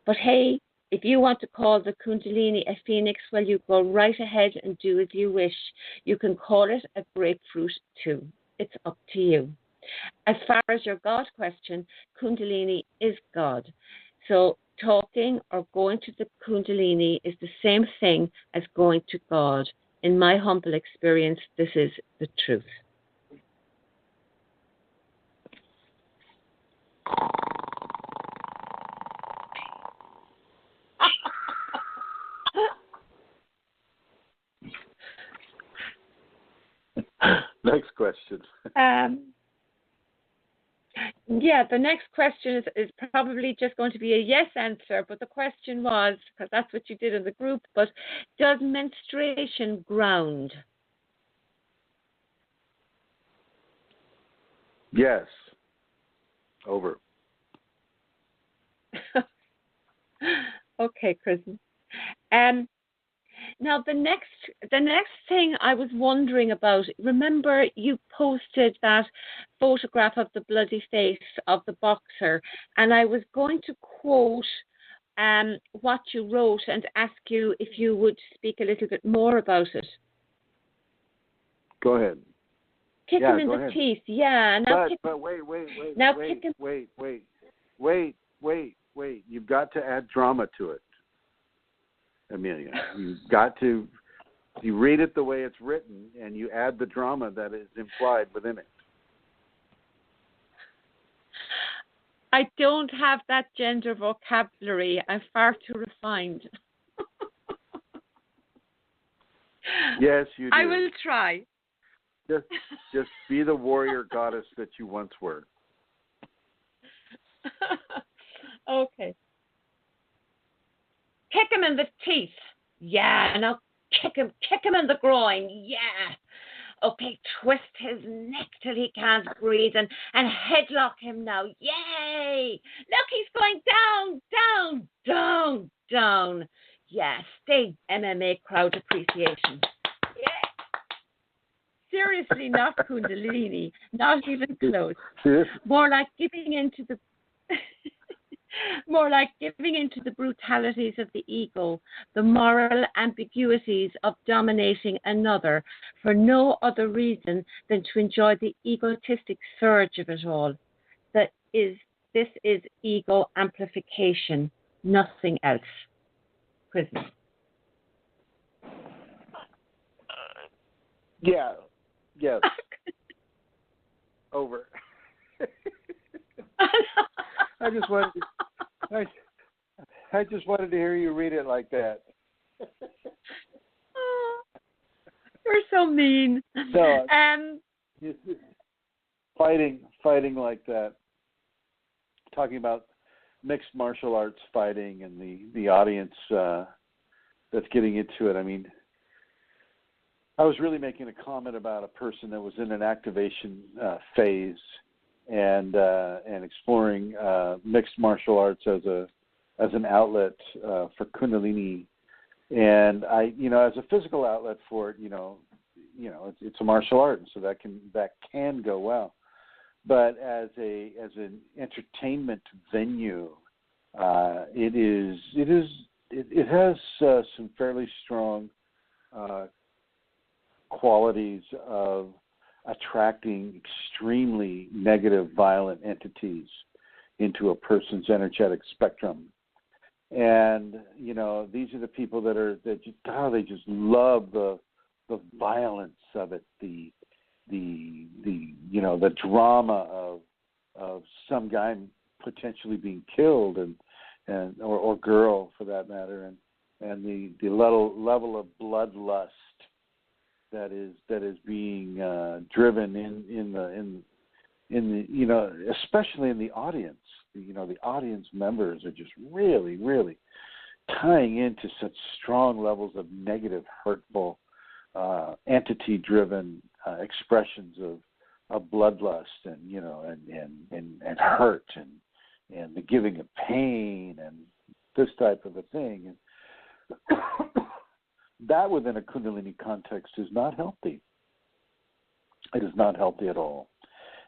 But hey, if you want to call the Kundalini a phoenix, well, you go right ahead and do as you wish. You can call it a grapefruit too. It's up to you. As far as your God question, Kundalini is God. So talking or going to the Kundalini is the same thing as going to God. In my humble experience, this is the truth. Next question. Yeah, the next question is probably just going to be a yes answer, but the question was, because that's what you did in the group, but does menstruation ground? Yes. Over. Okay, Chrism. Now the next thing I was wondering about, remember you posted that photograph of the bloody face of the boxer, and I was going to quote what you wrote and ask you if you would speak a little bit more about it. Go ahead. Kick him in the teeth, yeah. Now but wait. Now Wait. You've got to add drama to it, Amelia. You've got to, you read it the way it's written, and you add the drama that is implied within it. I don't have that gender vocabulary. I'm far too refined. Yes, you do. I will try. Just be the warrior goddess that you once were. Okay. Kick him in the teeth. Yeah, and I'll kick him in the groin. Yeah. Okay, twist his neck till he can't breathe and headlock him now. Yay! Look, he's going down. Yeah, stay MMA crowd appreciation. Yeah. Seriously, not Kundalini. Not even close. More like giving into the brutalities of the ego, the moral ambiguities of dominating another for no other reason than to enjoy the egotistic surge of it all. This is ego amplification, nothing else. Chrism. Yeah. Yes. Over. I just wanted to hear you read it like that. Oh, you're so mean. So, fighting like that. Talking about mixed martial arts fighting and the audience that's getting into it. I mean, I was really making a comment about a person that was in an activation phase and exploring mixed martial arts as an outlet for Kunalini, and I, as a physical outlet for it, it's a martial art, and so that can go well, but as an entertainment venue, it has some fairly strong qualities of attracting extremely negative, violent entities into a person's energetic spectrum. And, these are the people that just love the violence of it, the drama of some guy potentially being killed or girl for that matter, and the level of bloodlust that is being driven in the especially in the audience. The audience members are just really, really tying into such strong levels of negative, hurtful, entity-driven expressions of bloodlust and hurt and the giving of pain and this type of a thing. And that within a Kundalini context is not healthy. It is not healthy at all.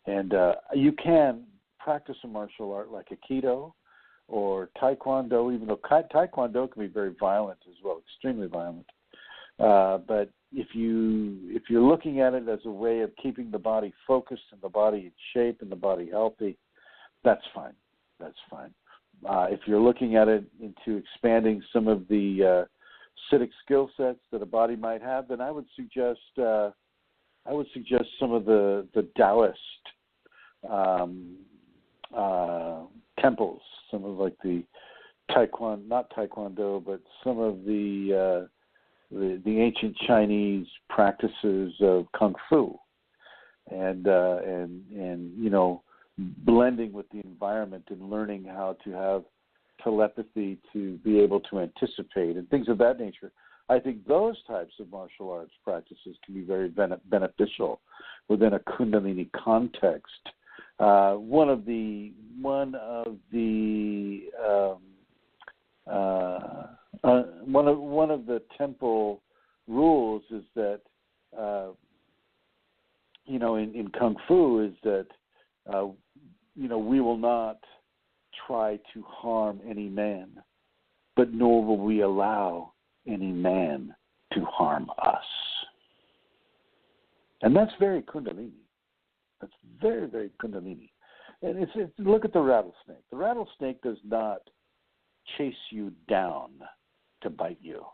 And you can practice a martial art like Aikido or Taekwondo, even though Taekwondo can be very violent as well, extremely violent. But if you're looking at it as a way of keeping the body focused and the body in shape and the body healthy, that's fine. That's fine. If you're looking at it into expanding some of the acidic skill sets that a body might have, then I would suggest some of the Taoist temples, some of like the not Taekwondo, but some of the ancient Chinese practices of Kung Fu, and blending with the environment and learning how to have telepathy to be able to anticipate and things of that nature. I think those types of martial arts practices can be very beneficial within a Kundalini context. One of the temple rules is that in Kung Fu is that we will not try to harm any man, but nor will we allow any man to harm us. And that's very Kundalini. That's very, very Kundalini. And it's look at the rattlesnake. The rattlesnake does not chase you down to bite you.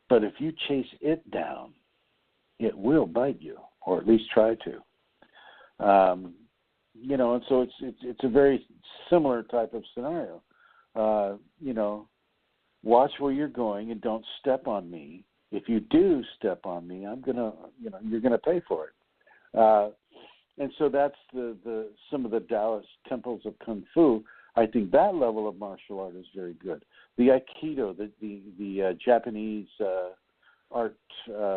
But if you chase it down, it will bite you, or at least try to. And so it's a very similar type of scenario. Watch where you're going and don't step on me. If you do step on me, you're gonna pay for it. And so that's the some of the Taoist temples of Kung Fu. I think that level of martial art is very good. The Aikido, the Japanese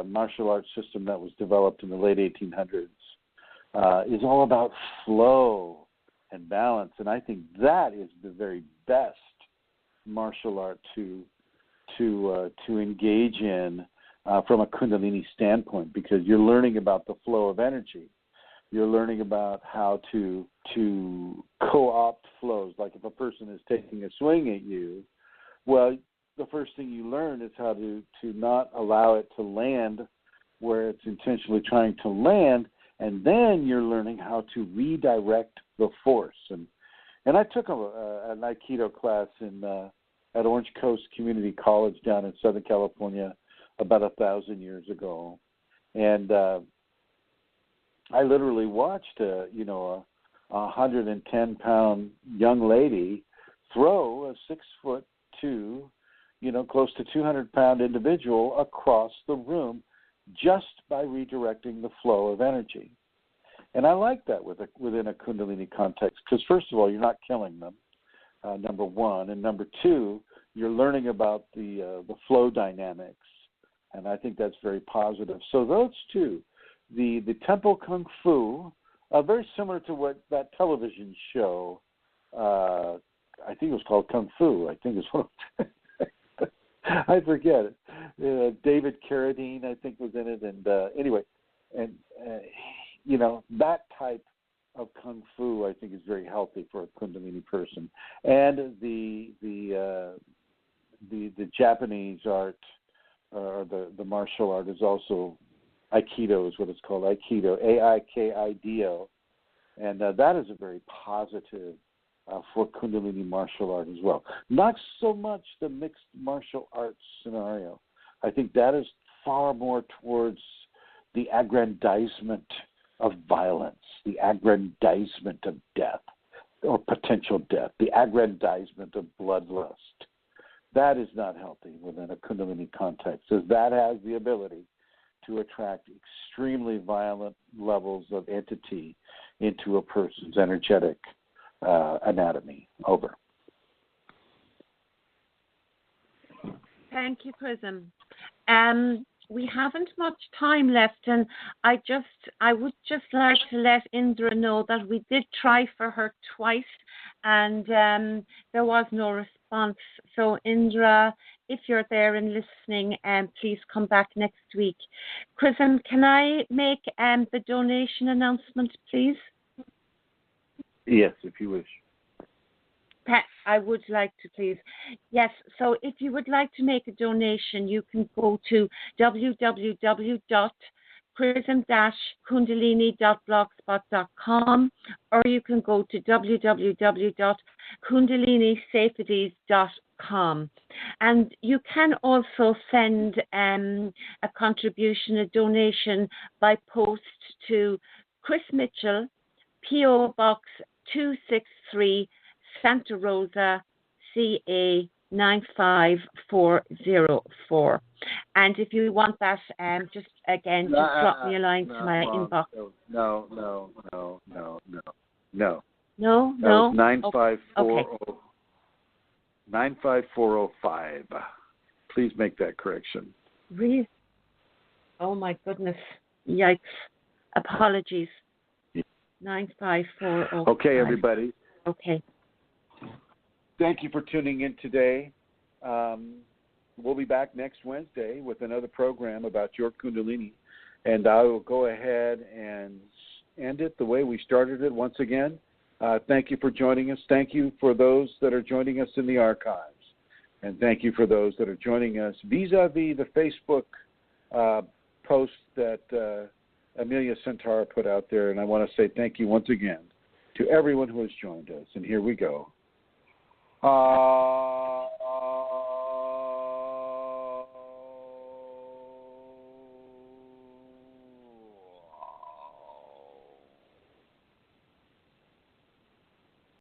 martial arts system that was developed in the late 1800s, is all about flow and balance, and I think that is the very best martial art to engage in from a Kundalini standpoint, because you're learning about the flow of energy. You're learning about how to co-opt flows. Like if a person is taking a swing at you, well, the first thing you learn is how to not allow it to land where it's intentionally trying to land, and then you're learning how to redirect the force. And I took an Aikido class at Orange Coast Community College down in Southern California about 1,000 years ago, and I literally watched a 110-pound young lady throw a 6'2", close to 200-pound individual across the room just by redirecting the flow of energy. And I like that within a Kundalini context, because first of all, you're not killing them, number one, and number two, you're learning about the flow dynamics, and I think that's very positive. So those two, the Temple Kung Fu, very similar to what that television show, I think it was called Kung Fu. I think it's one of I forget it. David Carradine, I think, was in it, and anyway, and that type of Kung Fu, I think, is very healthy for a Kundalini person. And the Japanese art, or the martial art, is also Aikido, is what it's called, Aikido, Aikido, and that is a very positive for Kundalini martial art as well. Not so much the mixed martial arts scenario. I think that is far more towards the aggrandizement of violence, the aggrandizement of death, or potential death, the aggrandizement of bloodlust. That is not healthy within a Kundalini context, as that has the ability to attract extremely violent levels of entity into a person's energetic anatomy. Over. Thank you, Chrism. We haven't much time left, and I would just like to let Indra know that we did try for her twice, and there was no response. So, Indra, if you're there and listening, please come back next week. Chrism, can I make the donation announcement, please? Yes, if you wish. I would like to, please. Yes, so if you would like to make a donation, you can go to www.chrism-kundalini.blogspot.com, or you can go to www.kundalinisafeties.com. And you can also send a contribution, a donation, by post to Chris Mitchell, P.O. Box 263, Santa Rosa, CA 95404. And if you want that, just again, just drop me a line to my inbox. No. No? That was 95405. Okay. 95405. Please make that correction. Really? Oh my goodness. Yikes. Apologies. 95405. Okay, everybody. Okay. Thank you for tuning in today. We'll be back next Wednesday with another program about your Kundalini. And I will go ahead and end it the way we started it once again. Thank you for joining us. Thank you for those that are joining us in the archives. And thank you for those that are joining us vis-a-vis the Facebook post that Amelia Centaur put out there. And I want to say thank you once again to everyone who has joined us. And here we go.